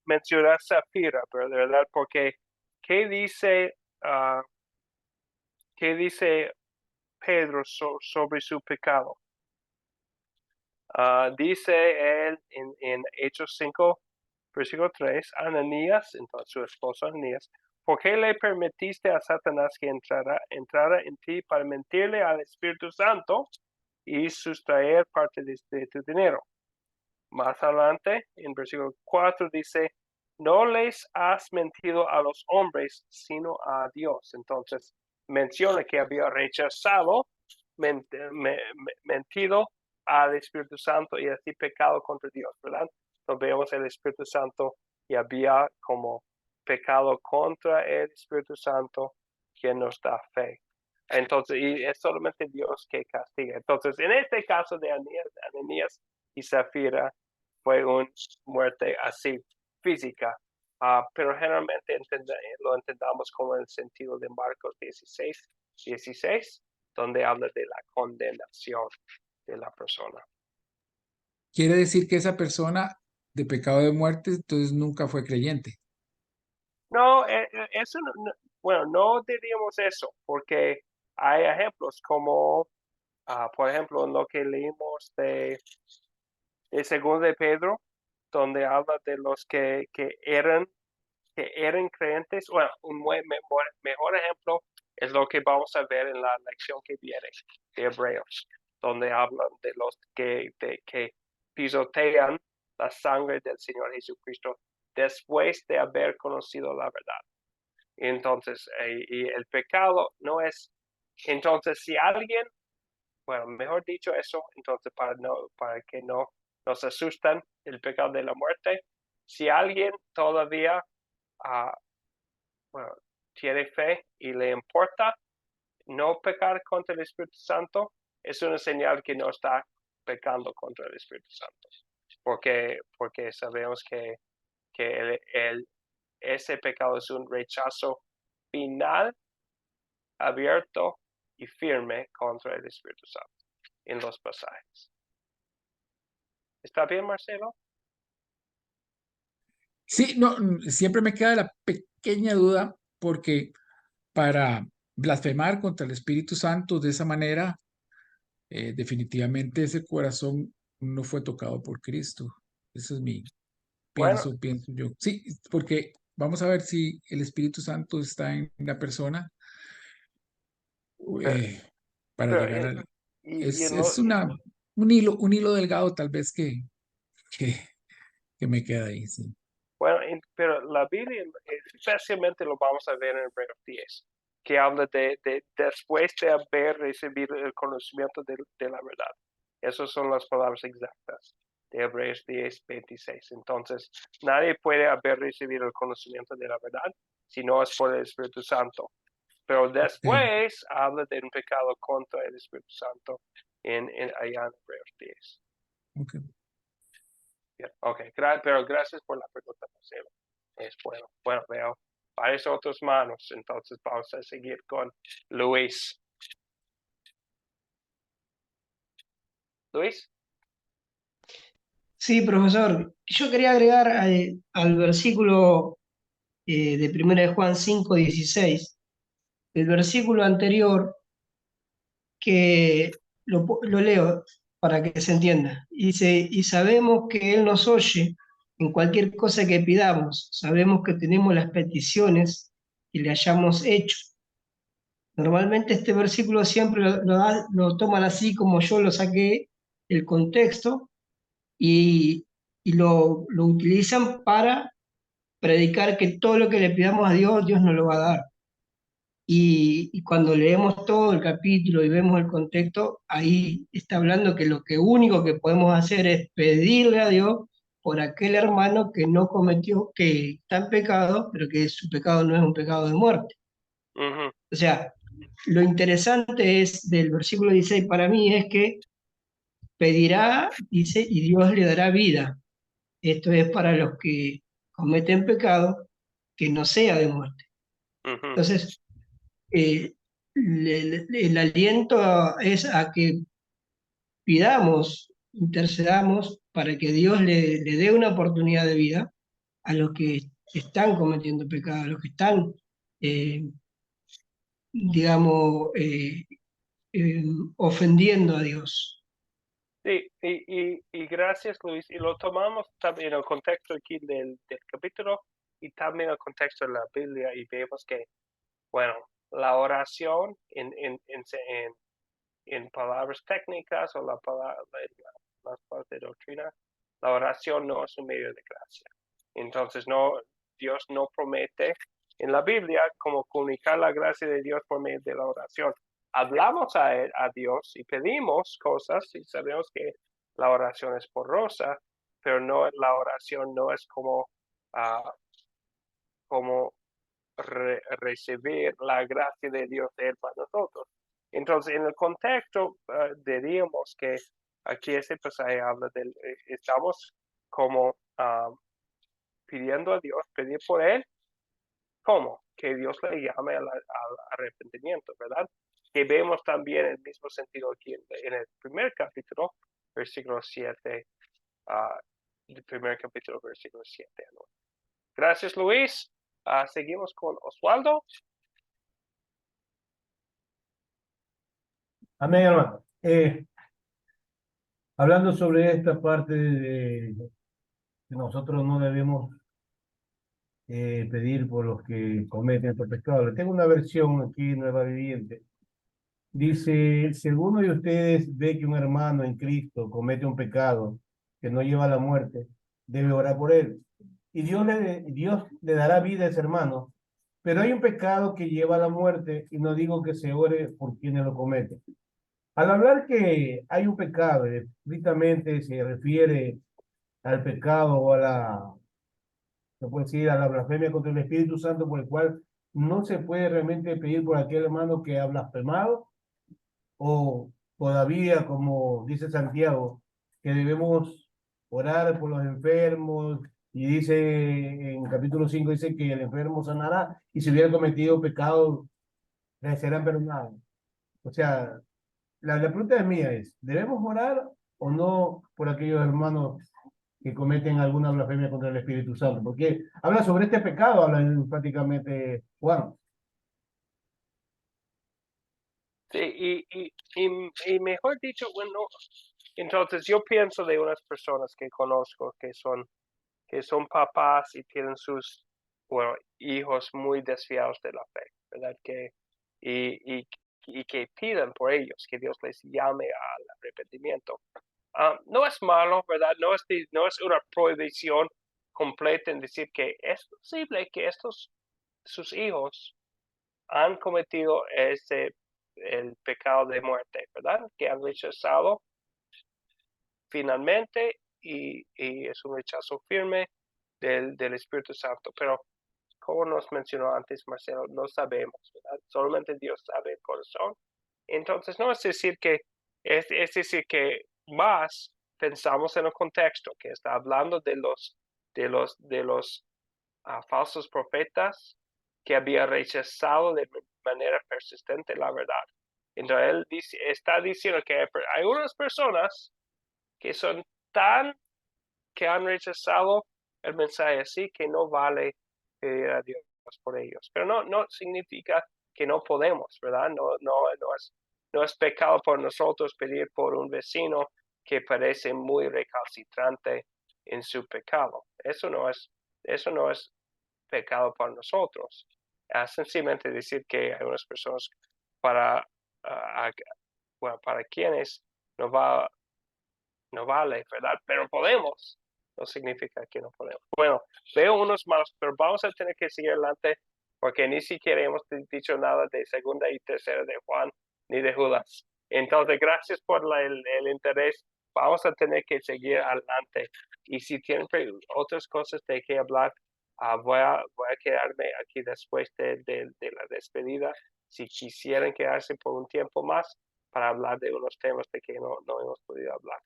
A: mencionar Zafira, pero de verdad, porque ¿qué dice Pedro sobre su pecado? Dice él en Hechos 5, versículo 3, Ananías, entonces su esposo Ananías, ¿por qué le permitiste a Satanás que entrara en ti para mentirle al Espíritu Santo y sustraer parte de tu dinero? Más adelante, en versículo 4 dice, no les has mentido a los hombres, sino a Dios. Entonces, menciona que había rechazado, mentido al Espíritu Santo y así pecado contra Dios, ¿verdad? Entonces vemos el Espíritu Santo y había como pecado contra el Espíritu Santo que nos da fe. Entonces, y es solamente Dios que castiga. Entonces, en este caso de Ananías y Zafira, fue una muerte así física, pero generalmente lo entendamos como en el sentido de Marcos 16, donde habla de la condenación de la persona.
H: Quiere decir que esa persona de pecado de muerte, entonces nunca fue creyente.
A: No, eso bueno, no diríamos eso, porque hay ejemplos como, por ejemplo, en lo que leímos de segundo de Pedro, donde habla de los que eran creyentes. Bueno, un mejor ejemplo es lo que vamos a ver en la lección que viene de Hebreos, donde hablan de los que pisotean la sangre del Señor Jesucristo después de haber conocido la verdad. Entonces, y el pecado no es, entonces si alguien, bueno, mejor dicho eso, entonces para que no nos asustan el pecado de la muerte, si alguien todavía bueno, tiene fe y le importa no pecar contra el Espíritu Santo, es una señal que no está pecando contra el Espíritu Santo, porque sabemos que ese pecado es un rechazo final, abierto y firme contra el Espíritu Santo en los pasajes. ¿Está bien, Marcelo?
H: Sí, no, siempre me queda la pequeña duda porque para blasfemar contra el Espíritu Santo de esa manera, definitivamente ese corazón no fue tocado por Cristo. Eso es pienso yo. Sí, porque vamos a ver si el Espíritu Santo está en la persona para llegar al... Es un hilo delgado tal vez que me queda ahí, sí.
A: Bueno, pero la Biblia, especialmente lo vamos a ver en Hebreos 10, que habla de después de haber recibido el conocimiento de la verdad. Esas son las palabras exactas de Hebreos 10, 26. Entonces, nadie puede haber recibido el conocimiento de la verdad si no es por el Espíritu Santo. Pero después habla de un pecado contra el Espíritu Santo allá en Hebreos 10.
H: Okay.
A: Ok, pero gracias por la pregunta, Marcelo. Es bueno. Bueno, veo varias otras manos, entonces vamos a seguir con Luis. ¿Luis?
N: Sí, profesor. Yo quería agregar al versículo de 1 de Juan 5:16, el versículo anterior, que lo leo para que se entienda. Dice, y sabemos que Él nos oye en cualquier cosa que pidamos. Sabemos que tenemos las peticiones que le hayamos hecho. Normalmente este versículo siempre lo toman así como yo lo saqué el contexto y lo utilizan para predicar que todo lo que le pidamos a Dios, Dios nos lo va a dar. Y cuando leemos todo el capítulo y vemos el contexto, ahí está hablando que lo único que podemos hacer es pedirle a Dios por aquel hermano que no cometió, que está en pecado, pero que su pecado no es un pecado de muerte. O sea, lo interesante es del versículo 16 para mí es que pedirá, dice, y Dios le dará vida. Esto es para los que cometen pecado que no sea de muerte. Entonces, el aliento es a que pidamos, intercedamos para que Dios le dé una oportunidad de vida a los que están cometiendo pecado, a los que están, digamos, ofendiendo a Dios.
A: Sí, y gracias, Luis. Y lo tomamos también en el contexto aquí del capítulo y también en el contexto de la Biblia y vemos que, bueno, la oración en palabras técnicas o las partes de doctrina, la oración no es un medio de gracia. Entonces, Dios no promete en la Biblia como comunicar la gracia de Dios por medio de la oración. Hablamos a Dios y pedimos cosas y sabemos que la oración es porrosa, pero la oración no es como recibir la gracia de Dios de Él para nosotros. Entonces, en el contexto, diríamos que aquí ese pasaje habla estamos como pidiendo a Dios, pedir por Él, ¿cómo? Que Dios le llame al arrepentimiento, ¿verdad? Que vemos también el mismo sentido aquí en el primer capítulo, versículo 7, el primer capítulo, versículo 7. ¿no? Gracias, Luis. Seguimos con Oswaldo.
L: Amén, hermano. Hablando sobre esta parte de que nosotros no debemos pedir por los que cometen estos pecados. Tengo una versión aquí, Nueva Viviente. Dice, si alguno de ustedes ve que un hermano en Cristo comete un pecado que no lleva a la muerte, debe orar por él. Y Dios le dará vida a ese hermano. Pero hay un pecado que lleva a la muerte y no digo que se ore por quienes lo cometen. Al hablar que hay un pecado, estrictamente se refiere al pecado o se puede decir, a la blasfemia contra el Espíritu Santo, por el cual no se puede realmente pedir por aquel hermano que ha blasfemado, o todavía, como dice Santiago, que debemos orar por los enfermos, y dice en capítulo 5, dice que el enfermo sanará, y si hubiera cometido pecado, le serán perdonados. O sea, la pregunta mía es, ¿debemos orar o no por aquellos hermanos que cometen alguna blasfemia contra el Espíritu Santo? Porque habla sobre este pecado, habla enfáticamente Juan.
A: Sí, y mejor dicho, bueno, entonces yo pienso de unas personas que conozco que son papás y tienen sus hijos muy desviados de la fe, ¿verdad? Y que piden por ellos, que Dios les llame al arrepentimiento. No es malo, ¿verdad? No es una prohibición completa en decir que es posible que sus hijos han cometido el pecado de muerte, ¿verdad? Que han rechazado finalmente y es un rechazo firme del Espíritu Santo. Pero como nos mencionó antes Marcelo, no sabemos, ¿verdad? Solamente Dios sabe el corazón. Entonces no es decir que, es decir que más pensamos en el contexto, que está hablando de los falsos profetas que había rechazado de manera persistente la verdad. Entonces él está diciendo que hay unas personas que son que han rechazado el mensaje así que no vale pedir a Dios por ellos. Pero no significa que no podemos, ¿verdad? No es pecado por nosotros pedir por un vecino que parece muy recalcitrante en su pecado. Eso no es pecado para nosotros. Sencillamente decir que hay unas personas para quienes no vale, ¿verdad? Pero podemos. No significa que no podemos. Bueno, veo unos más, pero vamos a tener que seguir adelante porque ni siquiera hemos dicho nada de segunda y tercera de Juan ni de Judas. Entonces, gracias por el interés. Vamos a tener que seguir adelante. Y si tienen otras cosas de que hablar, voy a quedarme aquí después de la despedida. Si quisieran quedarse por un tiempo más para hablar de unos temas de que no hemos podido hablar.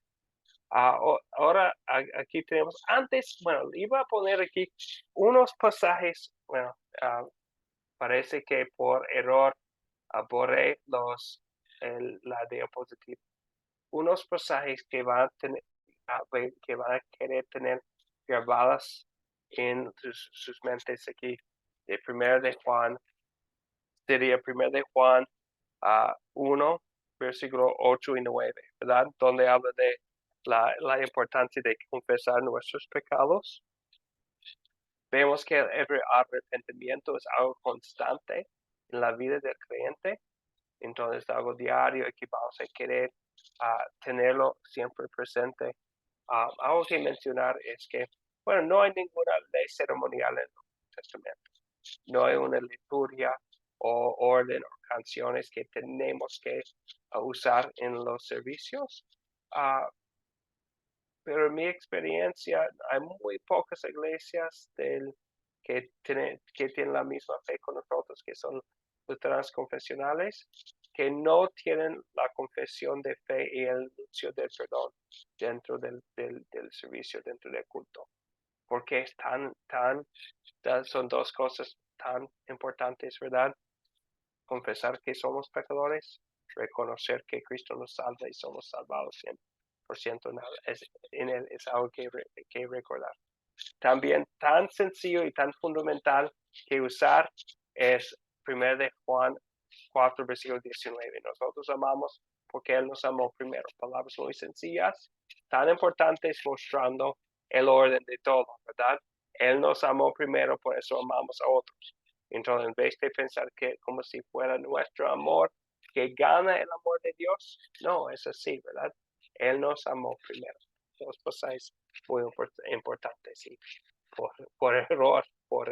A: Ahora aquí tenemos, bueno, iba a poner aquí unos pasajes, bueno, parece que por error borré la diapositiva. Unos pasajes que van a tener, que van a querer tener grabadas en sus mentes aquí. De 1 de Juan, sería 1 de Juan 1, versículo 8 y 9, ¿verdad? Donde habla de la importancia de confesar nuestros pecados. Vemos que el arrepentimiento es algo constante en la vida del creyente, entonces algo diario y que vamos a querer tenerlo siempre presente. Algo que mencionar es que, bueno, no hay ninguna ley ceremonial en el Nuevo Testamento. No hay una liturgia o orden o canciones que tenemos que usar en los servicios. Pero en mi experiencia hay muy pocas iglesias que tienen la misma fe con nosotros, que son luteranas confesionales, que no tienen la confesión de fe y el anuncio del perdón dentro del servicio, dentro del culto. Porque es son dos cosas tan importantes, ¿verdad? Confesar que somos pecadores, reconocer que Cristo nos salva y somos salvados 100% en Él, es algo que recordar. También tan sencillo y tan fundamental que usar es 1 de Juan 4, versículo 19. Nosotros amamos porque Él nos amó primero. Palabras muy sencillas, tan importantes, mostrando el orden de todo, ¿verdad? Él nos amó primero, por eso amamos a otros. Entonces, en vez de pensar que como si fuera nuestro amor que gana el amor de Dios, no, es así, ¿verdad? Él nos amó primero. Dos cosas muy importantes y por error, por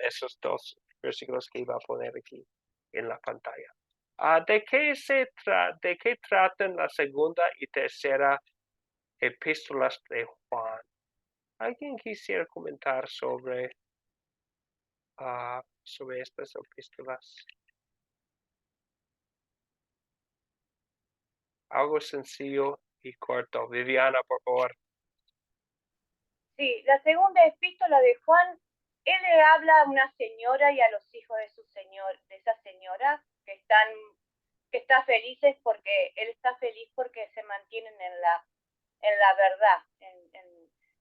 A: esos dos versículos que iba a poner aquí en la pantalla. ¿De qué tratan la segunda y tercera epístolas de Juan? ¿Alguien quisiera comentar sobre estas epístolas? Algo sencillo y corto. Viviana, por favor.
I: Sí, la segunda epístola de Juan, él le habla a una señora y a los hijos de de esa señora que está felices porque él está feliz porque se mantienen en la verdad,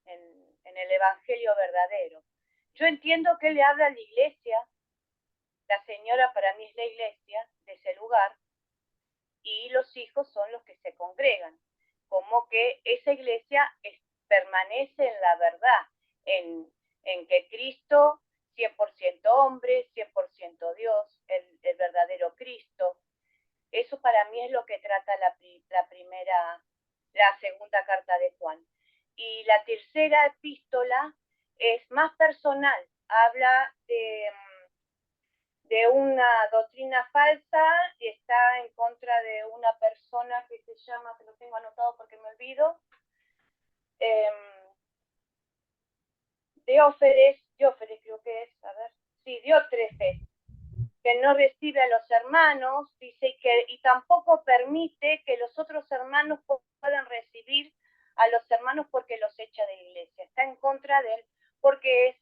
I: en el evangelio verdadero. Yo entiendo que él le habla a la iglesia, la señora para mí es la iglesia de ese lugar, y los hijos son los que se congregan, como que esa iglesia permanece en la verdad, en que Cristo, 100% hombre, 100% Dios, el verdadero Cristo. Eso para mí es lo que trata la segunda carta de Juan. Y la tercera epístola es más personal, habla de una doctrina falsa y está en contra de una persona que se llama, que lo tengo anotado porque me olvido, Diótrefes creo que es, Diótrefes, que no recibe a los hermanos, dice y tampoco permite que los otros hermanos puedan recibir a los hermanos porque los echa de la iglesia. Está en contra de él porque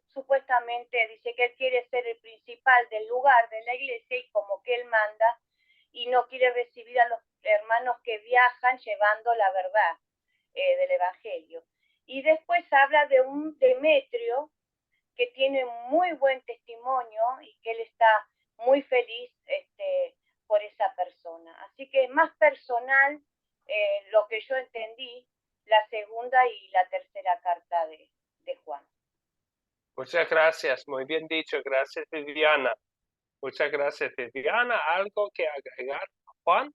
I: supuestamente dice que él quiere ser el principal del lugar de la iglesia y como que él manda y no quiere recibir a los hermanos que viajan llevando la verdad del evangelio. Y después habla de un Demetrio que tiene muy buen testimonio y que él está muy feliz por esa persona. Así que es más personal lo que yo entendí, la segunda y la tercera carta de Juan.
A: Muchas gracias, muy bien dicho. Gracias, Viviana. Muchas gracias, Viviana. ¿Algo que agregar, Juan?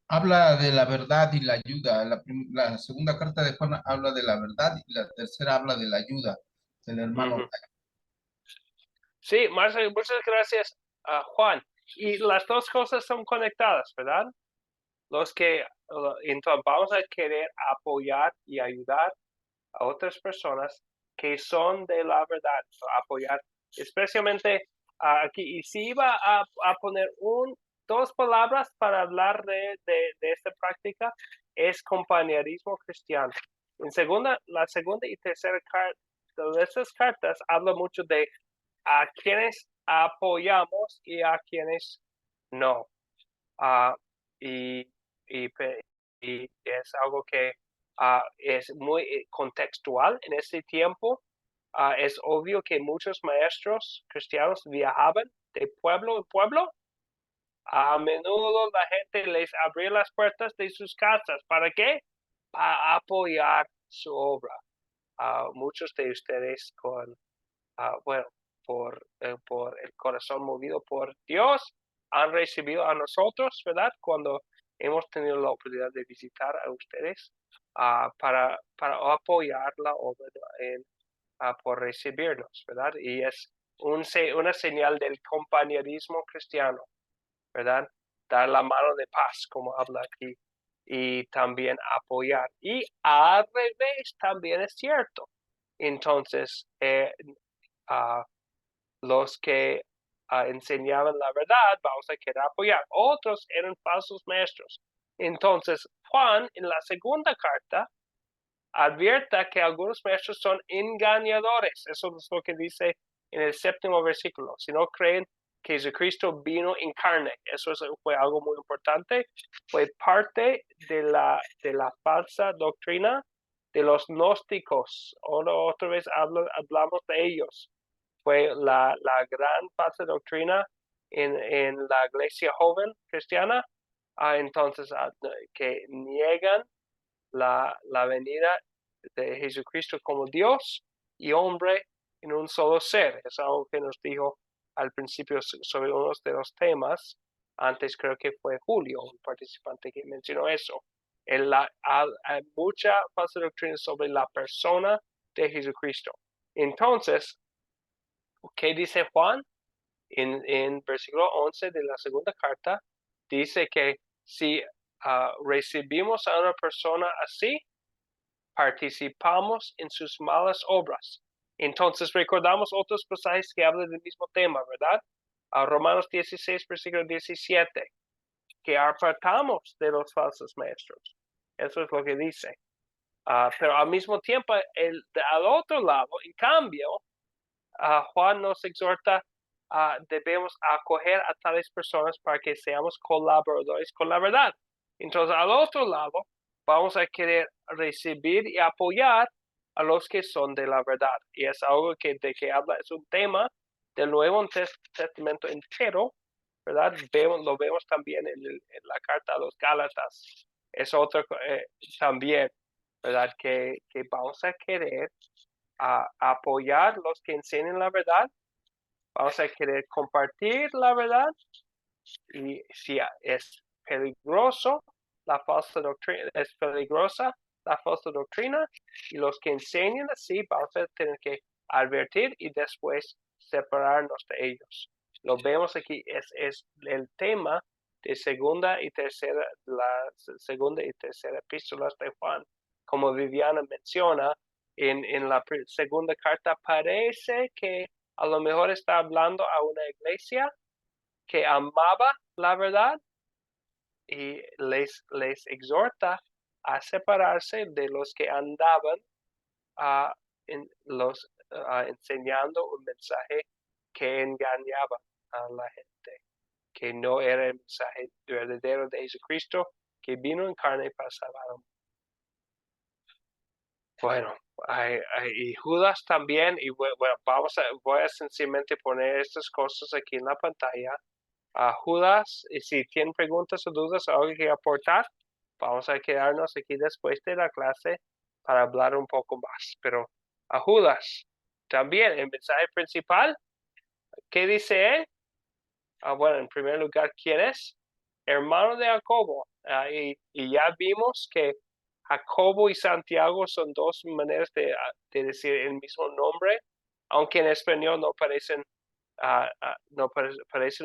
B: Habla de la verdad y la ayuda. La segunda carta de Juan habla de la verdad y la tercera habla de la ayuda del hermano.
A: Sí, Marcelo, muchas gracias, Juan. Y las dos cosas son conectadas, ¿verdad? Entonces vamos a querer apoyar y ayudar a otras personas que son de la verdad, apoyar, especialmente aquí. Y si iba a poner dos palabras para hablar de esta práctica, es compañerismo cristiano. La segunda y tercera carta de estas cartas habla mucho de a quienes apoyamos y a quienes no. Y y es algo que es muy contextual en ese tiempo. Es obvio que muchos maestros cristianos viajaban de pueblo en pueblo. A menudo la gente les abría las puertas de sus casas. ¿Para qué? Para apoyar su obra. Muchos de ustedes bueno, por el corazón movido por Dios, han recibido a nosotros, ¿verdad? Cuando hemos tenido la oportunidad de visitar a ustedes para apoyar la obra por recibirnos, ¿verdad? Y es una señal del compañerismo cristiano, ¿verdad? Dar la mano de paz, como habla aquí, y también apoyar. Y al revés también es cierto. Entonces, los que enseñaban la verdad, vamos a querer apoyar. Otros eran falsos maestros. Entonces, Juan, en la segunda carta, advierta que algunos maestros son engañadores. Eso es lo que dice en el 7º versículo. Si no creen que Jesucristo vino en carne, eso fue algo muy importante. Fue parte de la falsa doctrina de los gnósticos. Otra vez hablamos de ellos. Fue la gran falsa doctrina en la iglesia joven cristiana. Entonces, que niegan la venida de Jesucristo como Dios y hombre en un solo ser. Es algo que nos dijo al principio sobre uno de los temas. Antes creo que fue Julio, un participante que mencionó eso. Hay mucha falsa doctrina sobre la persona de Jesucristo. Entonces, ¿qué dice Juan? En versículo 11 de la segunda carta, dice que si recibimos a una persona así, participamos en sus malas obras. Entonces recordamos otros pasajes que hablan del mismo tema, ¿verdad? Romanos 16, versículo 17, que apartamos de los falsos maestros. Eso es lo que dice. Pero al mismo tiempo, al otro lado, en cambio, Juan nos exhorta, debemos acoger a tales personas para que seamos colaboradores con la verdad. Entonces, al otro lado, vamos a querer recibir y apoyar a los que son de la verdad. Y es algo de que habla, es un tema del Nuevo Testamento entero, ¿verdad? Lo vemos también en la carta a los Gálatas. Es otro también, ¿verdad? Que vamos a querer apoyar los que enseñan la verdad. Vamos a querer compartir la verdad. Y si es peligroso, la falsa doctrina es peligrosa, la falsa doctrina, y los que enseñan así, vamos a tener que advertir y después separarnos de ellos. Lo vemos aquí, es el tema de segunda y tercera epístolas de Juan. Como Viviana menciona, en la segunda carta parece que a lo mejor está hablando a una iglesia que amaba la verdad y les exhorta a separarse de los que andaban enseñando un mensaje que engañaba a la gente, que no era el mensaje verdadero de Jesucristo, que vino en carne para salvar al mundo. Bueno, y Judas también, y bueno, voy a sencillamente poner estas cosas aquí en la pantalla. Judas, y si tienen preguntas o dudas o algo que aportar, vamos a quedarnos aquí después de la clase para hablar un poco más. Pero a Judas, también el mensaje principal, ¿qué dice él? Bueno, en primer lugar, ¿quién es? Hermano de Jacobo. Y ya vimos que Jacobo y Santiago son dos maneras de decir el mismo nombre, aunque en español no parecen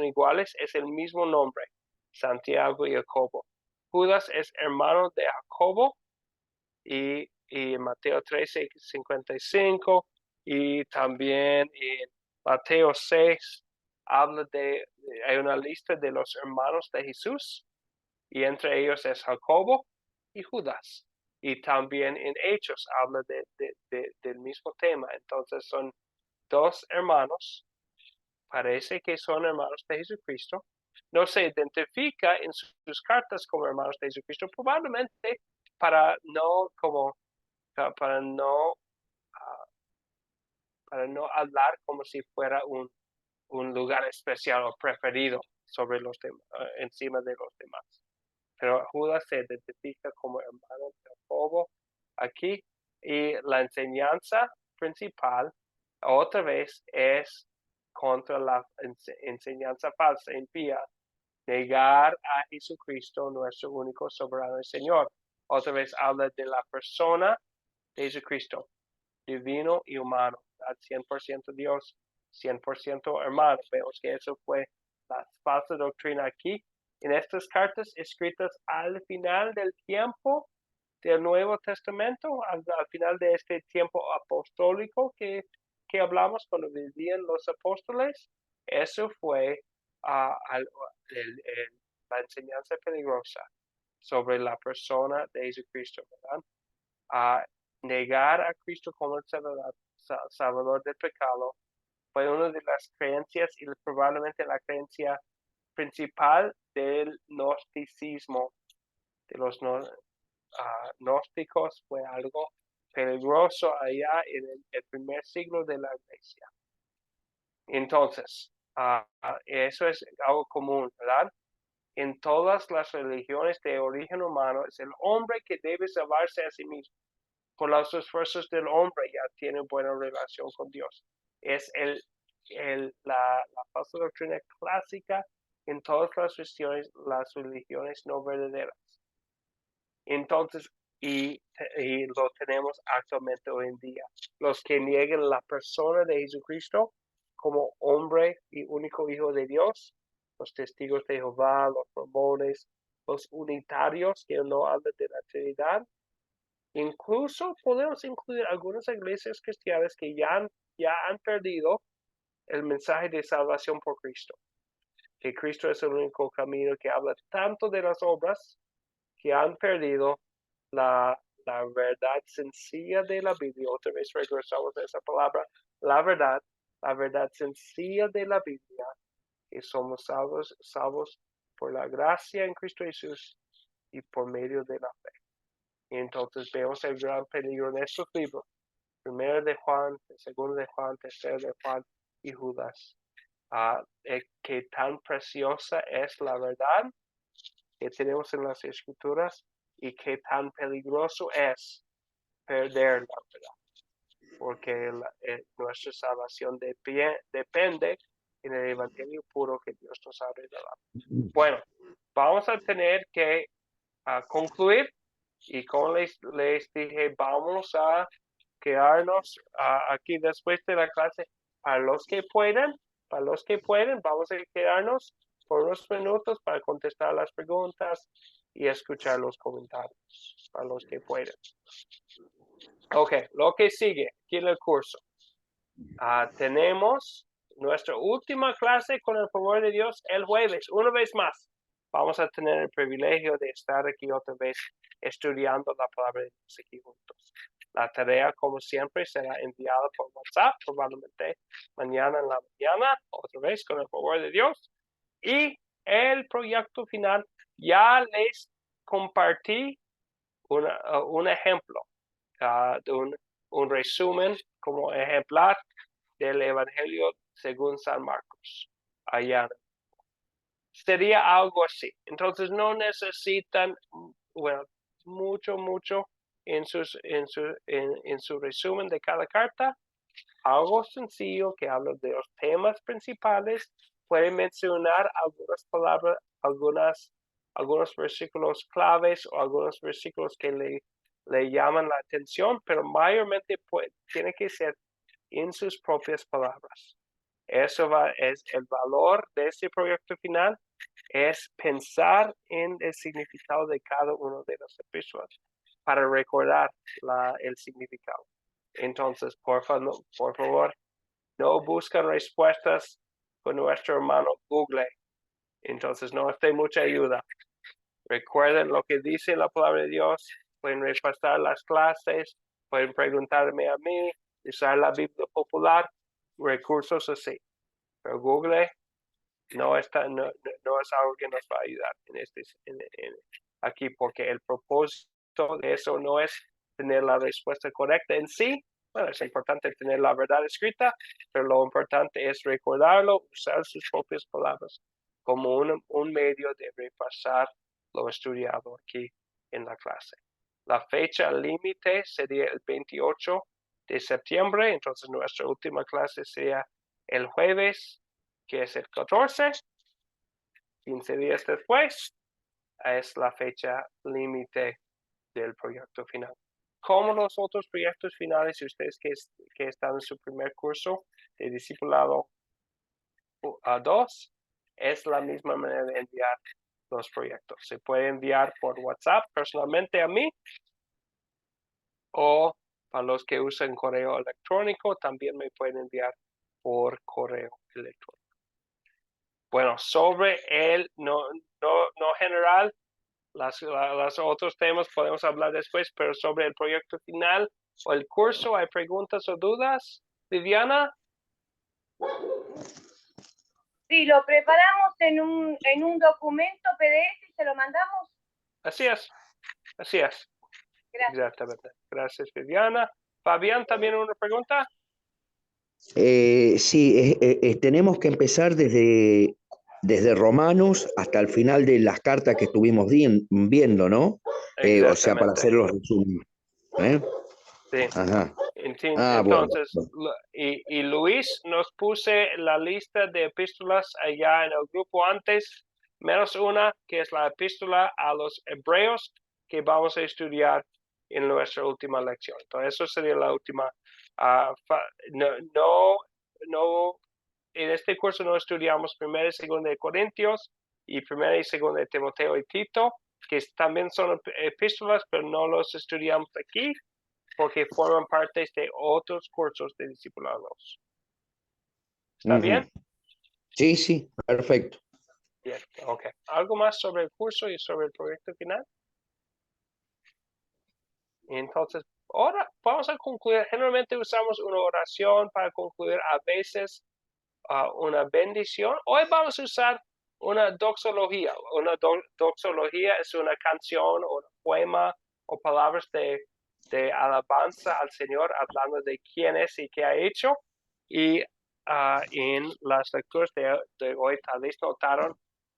A: iguales, es el mismo nombre, Santiago y Jacobo. Judas es hermano de Jacobo y Mateo 13:55 y también en Mateo 6 habla hay una lista de los hermanos de Jesús y entre ellos es Jacobo y Judas. Y también en Hechos habla del mismo tema. Entonces son dos hermanos. Parece que son hermanos de Jesucristo, no se identifica en sus cartas como hermanos de Jesucristo, probablemente para no hablar como si fuera un lugar especial o preferido sobre los encima de los demás. Pero Judas se identifica como hermano de Jacobo aquí, y la enseñanza principal otra vez es contra la enseñanza falsa, impía, negar a Jesucristo, nuestro único soberano y Señor. Otra vez habla de la persona de Jesucristo, divino y humano, 100% Dios, 100% hermano. Vemos que eso fue la falsa doctrina aquí, en estas cartas escritas al final del tiempo del Nuevo Testamento, al final de este tiempo apostólico que hablamos cuando vivían los apóstoles. Eso fue la enseñanza peligrosa sobre la persona de Jesucristo, ¿verdad? Negar a Cristo como el Salvador del pecado fue una de las creencias y probablemente la creencia principal del gnosticismo, de los gnósticos. Fue algo peligroso allá en el primer siglo de la iglesia. Entonces, eso es algo común, ¿verdad? En todas las religiones de origen humano es el hombre que debe salvarse a sí mismo. Por los esfuerzos del hombre ya tiene buena relación con Dios. Es la falsa doctrina clásica en todas las religiones no verdaderas. Entonces, y lo tenemos actualmente hoy en día. Los que niegan la persona de Jesucristo como hombre y único Hijo de Dios, los testigos de Jehová, los mormones, los unitarios que no hablan de la Trinidad. Incluso podemos incluir algunas iglesias cristianas que ya han perdido el mensaje de salvación por Cristo. Que Cristo es el único camino, que habla tanto de las obras, que han perdido la verdad sencilla de la Biblia. Otra vez regresamos a esa palabra, la verdad sencilla de la Biblia, que somos salvos por la gracia en Cristo Jesús y por medio de la fe. Y entonces vemos el gran peligro en estos libros, 1 de Juan, 2 de Juan, 3 de Juan y Judas. Que tan preciosa es la verdad que tenemos en las Escrituras y qué tan peligroso es perder la verdad, porque nuestra salvación depende en el Evangelio puro que Dios nos ha revelado. Bueno, vamos a tener que concluir, y como les dije, vamos a quedarnos aquí después de la clase. Para los que pueden, vamos a quedarnos por unos minutos para contestar las preguntas y escuchar los comentarios, para los que pueden. Ok, lo que sigue aquí en el curso. Tenemos nuestra última clase con el favor de Dios el jueves. Una vez más, vamos a tener el privilegio de estar aquí otra vez estudiando la palabra de Dios aquí juntos. La tarea, como siempre, será enviada por WhatsApp, probablemente mañana en la mañana, otra vez con el favor de Dios. Y el proyecto final, ya les compartí un ejemplo, de un resumen como ejemplar del Evangelio según San Marcos. Allá sería algo así. Entonces no necesitan, mucho en su resumen de cada carta. Algo sencillo que habla de los temas principales. Pueden mencionar algunas palabras, algunos versículos claves o algunos versículos que le llaman la atención, pero mayormente tiene que ser en sus propias palabras. Eso es el valor de este proyecto final, es pensar en el significado de cada uno de los epístolas para recordar el significado. Entonces, por favor, no buscan respuestas con nuestro hermano Google. Entonces, no es de mucha ayuda. Recuerden lo que dice la palabra de Dios. Pueden repasar las clases, pueden preguntarme a mí, usar la Biblia popular, recursos así. Pero Google no es algo que nos va a ayudar aquí, porque el propósito de eso no es tener la respuesta correcta en sí. Bueno, es importante tener la verdad escrita, pero lo importante es recordarlo, usar sus propias palabras como un medio de repasar lo estudiado aquí en la clase. La fecha límite sería el 28 de septiembre, entonces nuestra última clase sería el jueves, que es el 14, 15 días después, es la fecha límite del proyecto final. Como los otros proyectos finales, y ustedes que están en su primer curso de discipulado 2, es la misma manera de enviar los proyectos. Se puede enviar por WhatsApp personalmente a mí, o para los que usan correo electrónico, también me pueden enviar por correo electrónico. Bueno, sobre el no general, los otros temas podemos hablar después, pero sobre el proyecto final o el curso, ¿hay preguntas o dudas? Viviana.
I: Sí, lo preparamos en un documento PDF y se lo mandamos.
A: Así es.
I: Gracias.
A: Exactamente. Gracias, Viviana. Fabián, ¿también una pregunta?
M: Sí, tenemos que empezar desde Romanos hasta el final de las cartas que estuvimos viendo, ¿no? O sea, para hacer los resúmenes.
A: Sí.
M: Ajá.
A: Entonces,
M: bueno.
A: Y Luis nos puse la lista de epístolas allá en el grupo antes, menos una, que es la epístola a los hebreos, que vamos a estudiar en nuestra última lección. Entonces, eso sería la última. En este curso no estudiamos 1 y 2 de Corintios y 1 y 2 de Timoteo y Tito, que también son epístolas, pero no los estudiamos aquí porque forman parte de otros cursos de discipulados. ¿Está bien?
M: Sí, perfecto.
A: Bien, ok. ¿Algo más sobre el curso y sobre el proyecto final? Entonces, ahora vamos a concluir. Generalmente usamos una oración para concluir, a veces una bendición. Hoy vamos a usar una doxología. Una doxología es una canción o un poema o palabras de alabanza al Señor, hablando de quién es y qué ha hecho. Y en las lecturas de hoy, tal vez notaron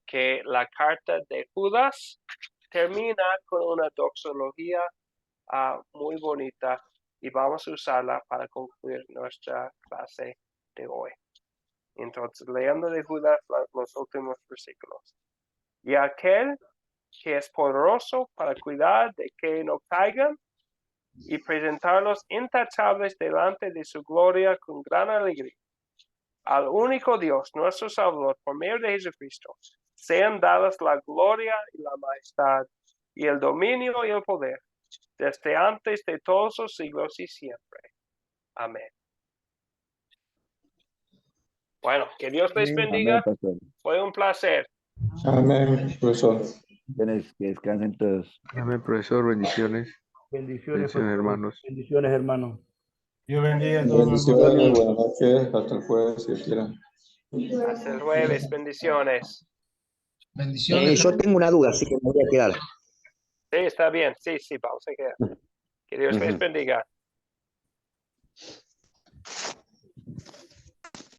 A: que la carta de Judas termina con una doxología muy bonita, y vamos a usarla para concluir nuestra clase de hoy. Entonces, leyendo de Judas los últimos versículos. Y aquel que es poderoso para cuidar de que no caigan y presentarlos intachables delante de su gloria con gran alegría. Al único Dios, nuestro Salvador, por medio de Jesucristo, sean dadas la gloria y la majestad y el dominio y el poder, desde antes de todos los siglos y siempre. Amén. Bueno, que Dios les bendiga.
D: Amén,
A: Fue un placer.
O: Amén, profesor.
D: Que descansen todos.
P: Amén, profesor. Bendiciones.
D: Bendiciones,
P: hermanos.
D: Bendiciones, hermanos.
L: Dios bendiga a todos.
O: Bendiciones, buenas noches, hasta el jueves, si quieran.
A: Hasta el jueves, bendiciones.
B: Bendiciones.
M: Yo tengo una duda, así que me voy a quedar.
A: Sí, está bien. Sí, vamos a quedar. Que Dios les bendiga.